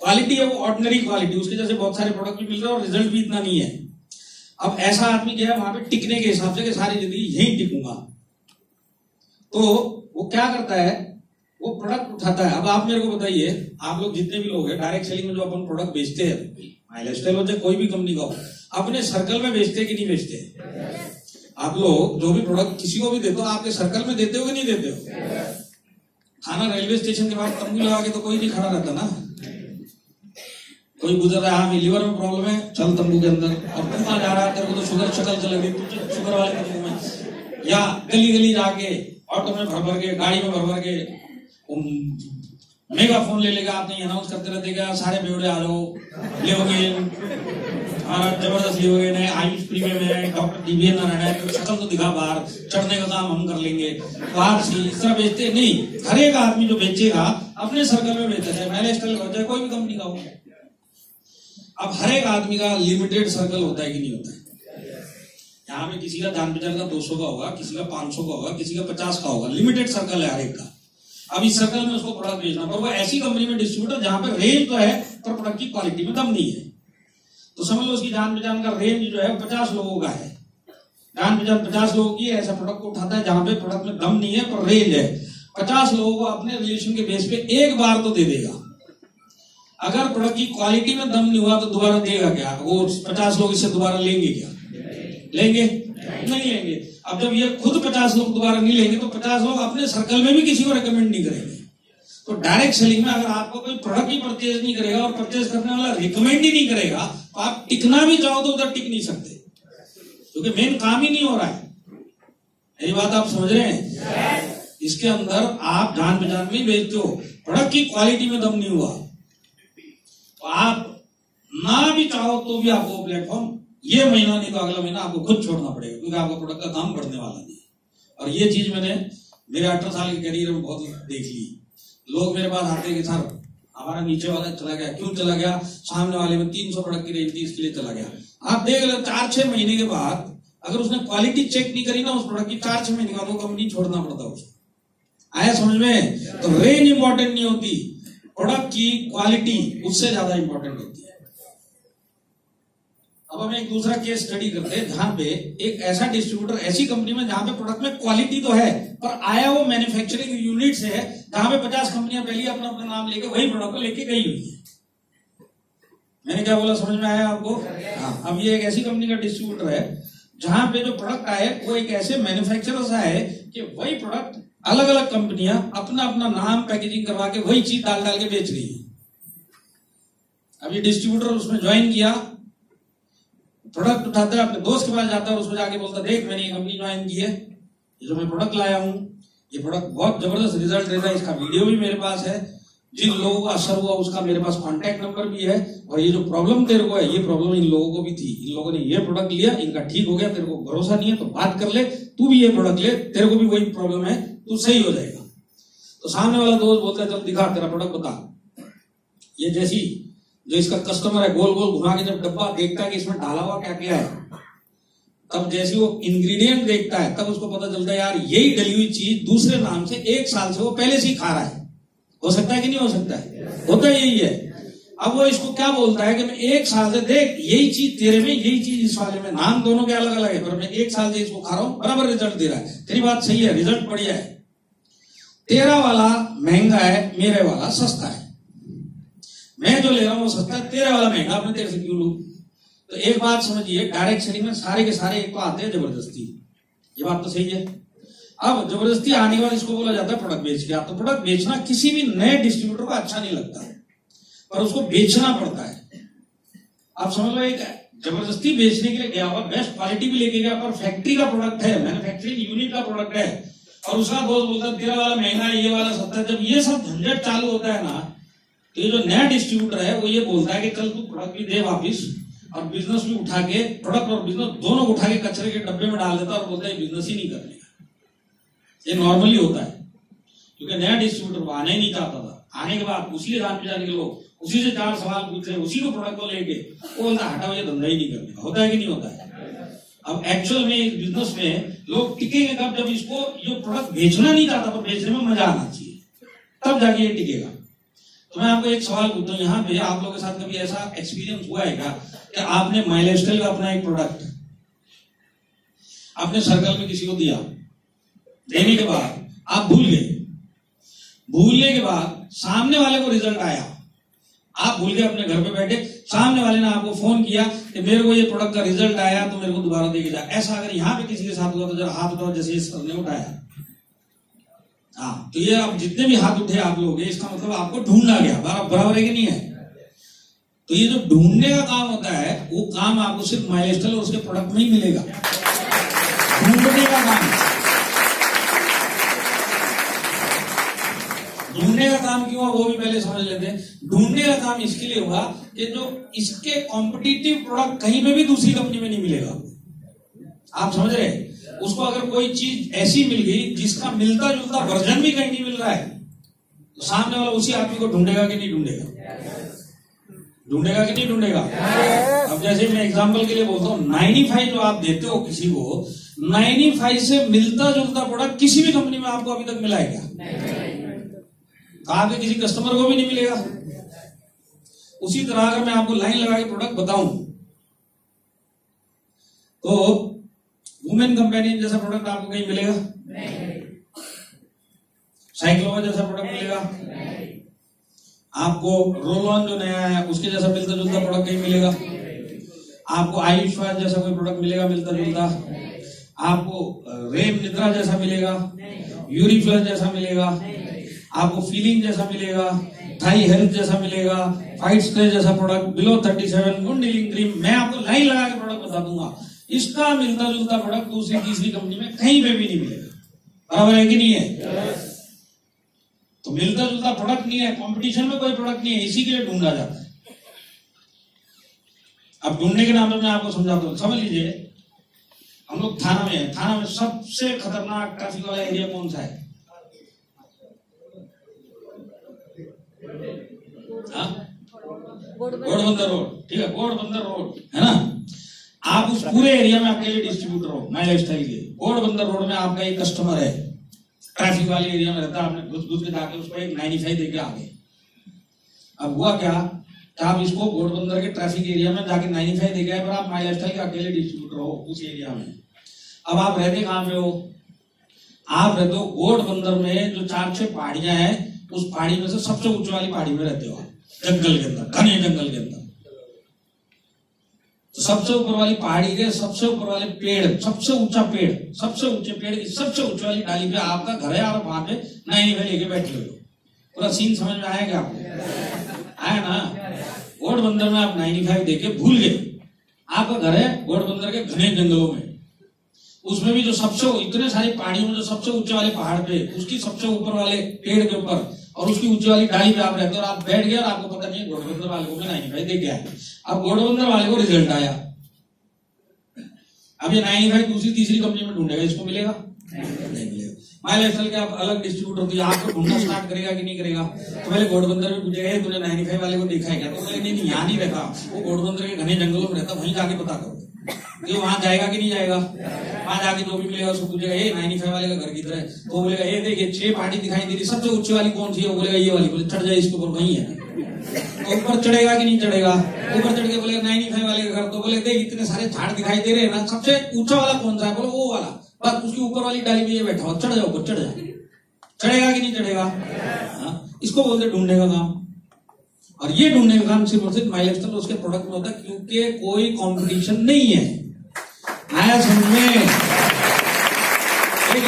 क्वालिटी है वो ऑर्डिनरी क्वालिटी, उसके जैसे बहुत सारे प्रोडक्ट भी मिल रहे हैं और रिजल्ट भी इतना नहीं है। अब ऐसा आदमी गया वहां पे टिकने के हिसाब से कि सारी जिंदगी यहीं टिकूंगा, तो वो क्या करता है, वो प्रोडक्ट उठाता है। अब आप मेरे को बताइए, आप लोग जितने भी लोग हैं डायरेक्ट सेलिंग में जो अपन प्रोडक्ट बेचते हैं, माई लाइफस्टाइल हो चाहे कोई भी कंपनी का हो, अपने सर्कल में बेचते कि नहीं बेचते? आप लोग जो भी प्रोडक्ट किसी को भी देते हो, आपके सर्कल में देते हो कि नहीं देते हो? खाना रेलवे स्टेशन के बाद तंबू लगा के तो कोई नहीं खड़ा रहता ना। कोई गुजर रहा है, हाँ लीवर में प्रॉब्लम है, चल तंबू के अंदर, और तू कहाँ जा रहा है, तेरे को तो शुगर शक्ल चल रही, तू शुगर वाले तंबू में। या गली गली जाके, ऑटो में भर भर के, गाड़ी में भर भर के, मेगा फोन ले लेगा, आप नहीं अनाउंस करते रहते, सारे बेवड़े आ जाओ, ले हमारा जबरदस्ती हो गए नए आयुष प्रीमियम है, डॉक्टर डीबीएन नारायण है, तो शक्ल तो दिखा बाहर, चढ़ने का काम हम कर लेंगे, बाहर से इस तरह बेचते नहीं। हर एक आदमी जो बेचेगा अपने सर्कल में बेचता है, मैंने स्टाइल हो जाए कोई भी कंपनी का हो। अब हर एक आदमी का लिमिटेड सर्कल होता है कि नहीं होता है? यहाँ पे किसी का जान पहचान का 200 का होगा, किसी का 500 का होगा, किसी का 50 का होगा, लिमिटेड सर्कल है हर एक का। अब इस सर्कल में उसको प्रोडक्ट बेचना, पर वो ऐसी कंपनी में डिस्ट्रीब्यूटर जहां पे रेंज तो है पर प्रोडक्ट की क्वालिटी में दम नहीं है, तो समझ लो उसकी जान पहचान का रेंज जो है 50 लोगों का है। जान पहचान 50 लोगों की ऐसा प्रोडक्ट को उठाता है जहां पे प्रोडक्ट में दम नहीं है पर रेंज है। 50 लोगों को अपने रिलेशन के बेस पे एक बार तो दे देगा। अगर प्रोडक्ट की क्वालिटी में दम नहीं हुआ तो दोबारा देगा क्या? वो 50 लोग इससे दोबारा लेंगे क्या? लेंगे? नहीं लेंगे। अब जब ये खुद 50 लोग दोबारा नहीं लेंगे तो 50 लोग अपने सर्कल में भी किसी को रेकमेंड नहीं करेंगे। तो डायरेक्ट सेलिंग में अगर आपको कोई प्रोडक्ट ही परचेज नहीं करेगा और परचेज करने वाला रिकमेंड ही नहीं करेगा तो आप टिकना भी चाहो तो उधर टिक नहीं सकते, क्योंकि मेन काम ही नहीं हो रहा है। यही बात आप समझ रहे हैं? इसके अंदर आप जान पहचान में बेचते हो, प्रोडक्ट की क्वालिटी में दम नहीं हुआ तो आप ना भी चाहो तो भी आपको प्लेटफॉर्म ये महीना नहीं तो अगला महीना आपको खुद छोड़ना पड़ेगा, क्योंकि आपका प्रोडक्ट का काम बढ़ने वाला नहीं है। और ये चीज मैंने मेरे 18 साल के करियर में बहुत देख ली। लोग मेरे पास आते हैं कि सर हमारा नीचे वाला चला गया, क्यों चला गया? सामने वाले में 300 प्रोडक्ट की रेंज थी इसके लिए चला गया। आप देख लो 4-6 महीने के बाद अगर उसने क्वालिटी चेक नहीं करी ना उस प्रोडक्ट की, 4-6 महीने के बाद वो कंपनी छोड़ना पड़ता है उसको। आया समझ में? तो रेंज इंपॉर्टेंट नहीं होती, प्रोडक्ट की क्वालिटी उससे ज्यादा इंपॉर्टेंट होती है। अब हम एक दूसरा केस स्टडी करते हैं जहां पे एक ऐसा डिस्ट्रीब्यूटर ऐसी कंपनी में जहां पे प्रोडक्ट में क्वालिटी तो है पर आया वो मैन्युफैक्चरिंग यूनिट से है, जहां पे 50 कंपनियां पहले अपना अपना नाम लेके वही प्रोडक्ट को लेके गई हुई है। मैंने क्या बोला, समझ में आया आपको? हाँ। अब ये एक ऐसी कंपनी का डिस्ट्रीब्यूटर है जहां पे जो प्रोडक्ट आए वो एक ऐसे मैन्युफैक्चरर से आए कि वही प्रोडक्ट अलग अलग कंपनियां अपना अपना नाम पैकेजिंग करवा के वही चीज डाल डाल के बेच रही है। अब ये डिस्ट्रीब्यूटर उसमें ज्वाइन किया, प्रोडक्ट उठाता है, अपने दोस्त के पास जाता है और उसको जाके बोलता है देख मैंने ये कंपनी ज्वाइन की है, ये जो मैं प्रोडक्ट लाया हूँ ये प्रोडक्ट बहुत जबरदस्त रिजल्ट देता है, इसका वीडियो भी मेरे पास है, जिन लोगों को असर हुआ उसका मेरे पास कांटेक्ट नंबर भी है, और ये जो प्रॉब्लम तेरे को है ये प्रॉब्लम इन लोगों को भी थी, इन लोगों ने ये प्रोडक्ट लिया, इनका ठीक हो गया, तेरे को भरोसा नहीं है तो बात कर ले, तू भी ये प्रोडक्ट ले, तेरे को भी वही प्रॉब्लम है, तू सही हो जाएगा। तो सामने वाला दोस्त बोलता है चल दिखा तेरा प्रोडक्ट बता। ये जैसी जो इसका कस्टमर है गोल गोल घुमा के जब डब्बा देखता है कि इसमें डाला हुआ क्या क्या है, तब जैसे वो इंग्रेडिएंट देखता है तब उसको पता चलता है यार यही डली हुई चीज दूसरे नाम से 1 साल से वो पहले से ही खा रहा है। हो सकता है कि नहीं हो सकता है? होता यही है। अब वो इसको क्या बोलता है कि मैं 1 साल से देख यही चीज तेरे में यही चीज इस वाले में, नाम दोनों के अलग अलग है पर मैं 1 साल से इसको खा रहा हूं, बराबर रिजल्ट दे रहा है, तेरी बात सही है, रिजल्ट बढ़िया है, तेरा वाला महंगा है मेरे वाला सस्ता है, मैं जो ले रहा हूं वो सस्ता है, तेरे वाला महंगा, मैं तेरे से क्यों लूं? तो एक बात समझिए, डायरेक्ट सेलिंग में सारे के सारे एक तो आते हैं जबरदस्ती, ये बात तो सही है। अब जबरदस्ती आने के बाद इसको बोला जाता है प्रोडक्ट बेच के। तो प्रोडक्ट बेचना किसी भी नए डिस्ट्रीब्यूटर को अच्छा नहीं लगता है पर उसको बेचना पड़ता है। आप समझ लो एक जबरदस्ती बेचने के लिए गया हुआ, बेस्ट क्वालिटी भी लेके गया पर फैक्ट्री का प्रोडक्ट है, मैन्युफैक्चरिंग यूनिट का प्रोडक्ट है, और उसका दोस्त बोलता है तेरा वाला महंगा है ये वाला सस्ता है। जब ये सब झंझट चालू होता है ना तो ये जो नया डिस्ट्रीब्यूटर है वो ये बोलता है कि कल तू प्रोडक्ट भी दे वापिस और बिजनेस भी उठा के, प्रोडक्ट और बिजनेस दोनों उठा के कचरे के डब्बे में डाल देता और बोलता है बिजनेस ही नहीं करने का। ये नॉर्मली होता है क्योंकि नया डिस्ट्रीब्यूटर आना ही नहीं चाहता था, आने के बाद उसी के जान पहचान के लोग उसी से 4 सवाल पूछ रहे, उसी को प्रोडक्ट को लेके वो बोलता हटाओ ये धंधा ही नहीं करने का। होता है कि नहीं होता है? अब एक्चुअल में इस बिजनेस में लोग टिकेंगे कब? जब इसको जो प्रोडक्ट बेचना नहीं चाहता पर बेचने में मजा आना चाहिए, तब जाके ये टिकेगा। तो मैं आपको एक सवाल पूछता हूँ, यहाँ पे आप लोगों के साथ कभी ऐसा एक्सपीरियंस हुआ है क्या कि आपने माइलस्टाइल का अपना एक प्रोडक्ट अपने सर्कल में किसी को दिया, देने के बाद आप भूल गए, भूलने के बाद सामने वाले को रिजल्ट आया, आप भूल गए अपने घर पे बैठे, सामने वाले ने आपको फोन किया कि मेरे को ये प्रोडक्ट का रिजल्ट आया तो मेरे को दोबारा देके जा। ऐसा अगर यहाँ पे किसी के साथ हुआ तो जरा हाथ उठाओ, जैसे इस सर ने उठाया। हाँ, तो ये आप जितने भी हाथ उठे आप लोग, इसका मतलब आपको ढूंढना गया, बराबर है कि नहीं है? तो ये जो ढूंढने का काम होता है वो काम आपको सिर्फ माइलस्टाइल और उसके प्रोडक्ट में ही मिलेगा, ढूंढने का काम। ढूंढने ढूंढने का काम क्यों हुआ वो भी पहले समझ लेते हैं। ढूंढने का काम इसके लिए हुआ कि जो इसके कॉम्पिटिटिव प्रोडक्ट कहीं पे भी दूसरी कंपनी में नहीं मिलेगा। आप समझ रहे हैं? उसको अगर कोई चीज ऐसी मिल गई जिसका मिलता जुलता वर्जन भी कहीं नहीं मिल रहा है, तो सामने वाला उसी आदमी को ढूंढेगा कि नहीं ढूंढेगा? ढूंढेगा कि नहीं ढूंढेगा? अब जैसे मैं एग्जांपल के लिए बोलता हूँ, 95 जो आप देते हो किसी को, 95 से मिलता जुलता प्रोडक्ट किसी भी कंपनी में आपको अभी तक मिला है क्या? आपके किसी कस्टमर को भी नहीं मिलेगा। उसी तरह अगर मैं आपको लाइन लगा के प्रोडक्ट बताऊं तो वुमेन कंपेनियन जैसा प्रोडक्ट आपको कहीं मिलेगा? साइक्लोवा जैसा प्रोडक्ट मिलेगा? आपको रोल ऑन जो नया है उसके जैसा मिलता जुलता प्रोडक्ट कहीं मिलेगा? आपको आयुष्वास जैसा कोई प्रोडक्ट मिलेगा मिलता जुलता? आपको रेम निद्रा जैसा मिलेगा? यूरिफ्लस जैसा मिलेगा? आपको फीलिंग जैसा मिलेगा? थाई हेल्थ जैसा मिलेगा? फाइट स्ट्रेस जैसा product, below 37 good dealing cream, मैं आपको लाइन लगा के प्रोडक्ट बता दूंगा। इसका मिलता जुलता प्रोडक्ट दूसरी तीसरी कंपनी में कहीं पे भी नहीं मिलेगा। बराबर है कि नहीं है? तो मिलता जुलता प्रोडक्ट नहीं है, कंपटीशन में कोई प्रोडक्ट नहीं है, इसी के लिए ढूंढा जाता है। अब ढूंढने के नाम पर मैं आपको समझाता हूं। समझ लीजिए हम लोग थाना में है, थाना में सबसे खतरनाक ट्रैफिक वाला एरिया कौन सा है? गोडबंदर रोड, ठीक है, गोडबंदर रोड है ना। आप उस पूरे एरिया में अकेले डिस्ट्रीब्यूटर हो माई लाइफ स्टाइल के। गोडबंदर रोड में आपका एक कस्टमर है, ट्रैफिक वाले एरिया में रहता है, आपने घुस के जाके उसको एक 95 देके आ गए। अब हुआ क्या कि आप इसको गोडबंदर के ट्रैफिक एरिया में जाके 95 देके आए, पर आप माई लाइफ स्टाइल के अकेले डिस्ट्रीब्यूटर हो उस एरिया में। अब आप रहते कहां पे हो? आप रहते हो गोडबंदर में जो 4-6 पहाड़ियां हैं, उस पहाड़ी में से सबसे ऊंची वाली पहाड़ी में रहते हो, जंगल के अंदर, घने जंगल के अंदर। तो सबसे ऊपर वाली पहाड़ी के सबसे ऊपर वाले पेड़, सबसे ऊंचा पेड़, सबसे ऊंचे पेड़ की सबसे ऊंची वाली डाली पे आपका घर है, और वहां पे 95 लेके बैठे हो। पूरा सीन समझ में आया क्या आपको? आया ना? गोडबंदर में आप 95 देके भूल गए। आपका घर है गोडबंदर के घने जंगलों में, उसमें भी जो सबसे इतने सारी पहाड़ियों में जो सबसे ऊंचे वाले पहाड़ पे, उसकी सबसे ऊपर वाले पेड़ के ऊपर और उसकी ऊंची वाली डाली पे आप रहते हो, और आप बैठ गए और आपको पता नहीं गोडबंदर वाले को मैं 95 दे गया। अब गोडबंदर वाले को रिजल्ट आया, अब ये 95 दूसरी तीसरी कंपनी में ढूंढेगा, इसको मिलेगा? नहीं मिलेगा। माई लाइफ स्टाइल के आप अलग डिस्ट्रीब्यूटर होती है, आपको ढूंढना स्टार्ट करेगा कि नहीं करेगा? तो पहले गोडबंदर में पूछेगा तूने 95 वाले को देखा है क्या? तो बोले नहीं यहाँ नहीं रहता, वो गोडबंदर के घने जंगलों में रहता, वहीं जाके पता करो। तो वहां जाएगा कि नहीं जाएगा? वहां जाके जो भी मिलेगा उसको पूछेगा ये 95 वाले का घर किधर है? तो वो बोलेगा ये देखिए 6 पहाड़ी दिखाई दे रही, सबसे ऊंची वाली कौन सी है? वो बोलेगा ये वाली। बोले चढ़ जाए इसके ऊपर, वही है। तो ऊपर चढ़ेगा कि नहीं चढ़ेगा? ऊपर चढ़ के बोलेगा 95 वाले का घर। तो बोले देख इतने सारे झाड़ दिखाई दे रहे हैं ना, सबसे ऊंचा वाला कौन सा है? बोले वो वाला। बस उसकी ऊपर वाली डाली में ये बैठा हो, चढ़ जाओ, चढ़ जाए। चढ़ेगा कि नहीं चढ़ेगा? इसको बोलते ढूंढने का काम। और ये ढूंढने का काम सिर्फ और सिर्फ माई लाइफ स्टाइल उसके प्रोडक्ट में होता है, क्योंकि कोई कंपटीशन नहीं है। आया समझ में?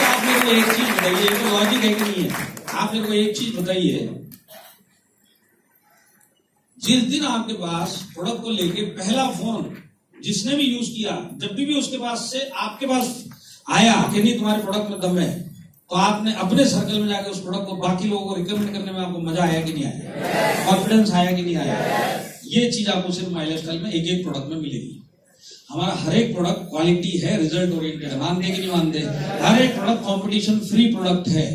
आप मेरे को एक चीज बताइए, तो लॉजिक है कि नहीं है? आप मेरे को एक चीज बताइए, जिस दिन आपके पास प्रोडक्ट को लेके पहला फोन जिसने भी यूज किया, जब भी उसके पास से आपके पास आया कि नहीं तुम्हारे प्रोडक्ट में दम है, तो आपने अपने सर्कल में जाकर उस प्रोडक्ट को बाकी लोगों को रिकमेंड करने में आपको मजा आया कि नहीं आया? कॉन्फिडेंस आया कि नहीं आया? ये चीज आपको सिर्फ माई लाइफ स्टाइल में एक एक प्रोडक्ट में मिलेगी। हमारा हर एक प्रोडक्ट क्वालिटी है, रिजल्ट ओरिएंटेड है, मानते कि नहीं मानते? हर एक प्रोडक्ट कंपटीशन फ्री प्रोडक्ट है।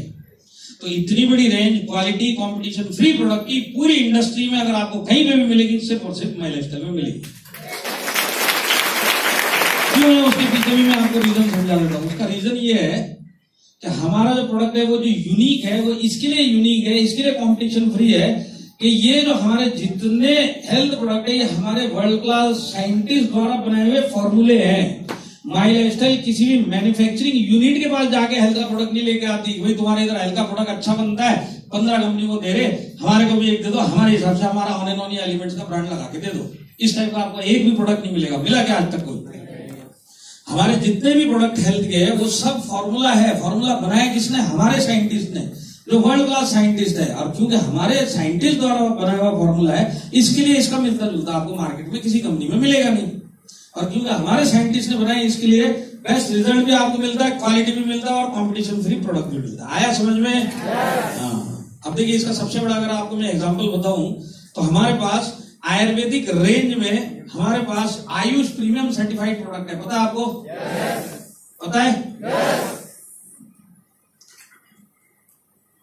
तो इतनी बड़ी range quality competition free product की पूरी इंडस्ट्री में अगर आपको कहीं पे भी मिलेगी, सिर्फ और सिर्फ माई लाइफ स्टाइल में मिलेगी। क्यों है उसके पीछे भी मैं आपको रीजन समझा देता हूं। उसका रीजन ये है कि हमारा जो प्रोडक्ट है वो जो यूनिक है, वो इसके लिए यूनिक है, इसके लिए कंपटीशन फ्री है कि ये जो हमारे जितने हेल्थ प्रोडक्ट है, ये हमारे वर्ल्ड क्लास साइंटिस्ट द्वारा बनाए हुए फॉर्मूले हैं। माई लाइफ स्टाइल किसी भी मैन्युफैक्चरिंग यूनिट के पास जाके हेल्थ का प्रोडक्ट नहीं लेके आती। वही तुम्हारे इधर हेल्थ का प्रोडक्ट अच्छा बनता है, 15 कंपनी को दे रहे, हमारे को भी एक दे दो, हमारे हिसाब से हमारा ऑन एंड ऑन एलिमेंट्स का ब्रांड लगा के दे दो। इस टाइप का आपको एक भी प्रोडक्ट नहीं मिलेगा। मिला क्या आज तक कोई? हमारे जितने भी प्रोडक्ट हेल्थ के वो सब फॉर्मूला है। फॉर्मूला बनाया किसने? हमारे साइंटिस्ट ने, जो वर्ल्ड क्लास साइंटिस्ट है। और क्योंकि हमारे साइंटिस्ट द्वारा बनाया हुआ फॉर्मूला है, इसके लिए इसका मिलता जुलता आपको मार्केट में किसी कंपनी में मिलेगा नहीं। और क्योंकि हमारे साइंटिस्ट ने बनाया, इसके लिए बेस्ट रिजल्ट भी आपको मिलता है, क्वालिटी भी मिलता है और कंपटीशन फ्री प्रोडक्ट भी मिलता है। आया समझ में? हाँ। अब देखिए इसका सबसे बड़ा अगर आपको मैं एग्जांपल बताऊं तो हमारे पास आयुर्वेदिक रेंज में हमारे पास आयुष प्रीमियम सर्टिफाइड प्रोडक्ट है, पता है आपको? पता है?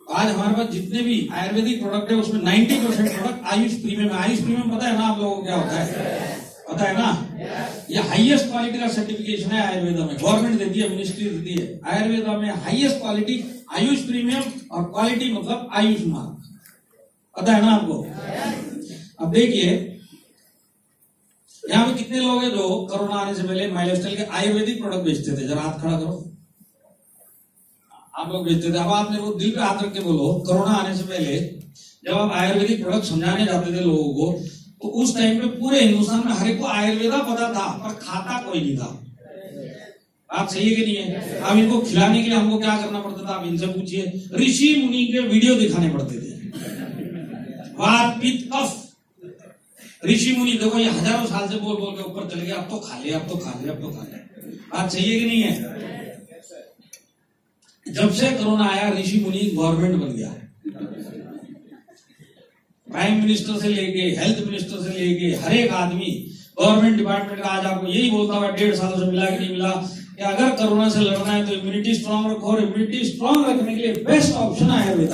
आज हमारे पास जितने भी आयुर्वेदिक प्रोडक्ट है उसमें 90% प्रोडक्ट आयुष प्रीमियम है। आयुष प्रीमियम पता है ना आप लोगों को क्या होता है? पता है ना? ये हाईएस्ट क्वालिटी का सर्टिफिकेशन है आयुर्वेदा में, गवर्नमेंट देती है, मिनिस्ट्री देती है। आयुर्वेदा में हाईएस्ट क्वालिटी आयुष प्रीमियम, और क्वालिटी मतलब आयुष मार्क, पता है ना आपको? अब देखिए यहाँ पे कितने लोग हैं जो कोरोना आने से पहले माई लाइफस्टाइल के आयुर्वेदिक प्रोडक्ट बेचते थे? जरा हाथ खड़ा करो। आप लोग बेचते थे। अब आपने वो दिल पे हाथ रख के बोलो, कोरोना आने से पहले जब आप आयुर्वेदिक प्रोडक्ट समझाने जाते थे लोगों को, तो उस टाइम पे पूरे हिंदुस्तान में हर एक को आयुर्वेदा पता था, पर खाता कोई नहीं था। आप सही है कि नहीं है? अब इनको खिलाने के लिए हमको क्या करना पड़ता था? आप इनसे पूछिए, ऋषि मुनि के वीडियो दिखाने पड़ते थे। वात पित्त कफ, ऋषि मुनि देखो ये हजारों साल से बोल बोल के ऊपर चले गए, अब तो खा ले, अब तो खा ले, अब तो खा ले। बात सही है कि नहीं है? जब से कोरोना आया ऋषि मुनि गवर्नमेंट बन गया। प्राइम मिनिस्टर से लेके हेल्थ मिनिस्टर से लेके हर एक आदमी गवर्नमेंट डिपार्टमेंट का आज आपको यही बोलता हुआ 1.5 सालों से मिला कि नहीं मिला कि अगर कोरोना से लड़ना है तो इम्यूनिटी स्ट्रांग रखो, और इम्यूनिटी स्ट्रांग रखने के लिए बेस्ट ऑप्शन आयुर्वेदा।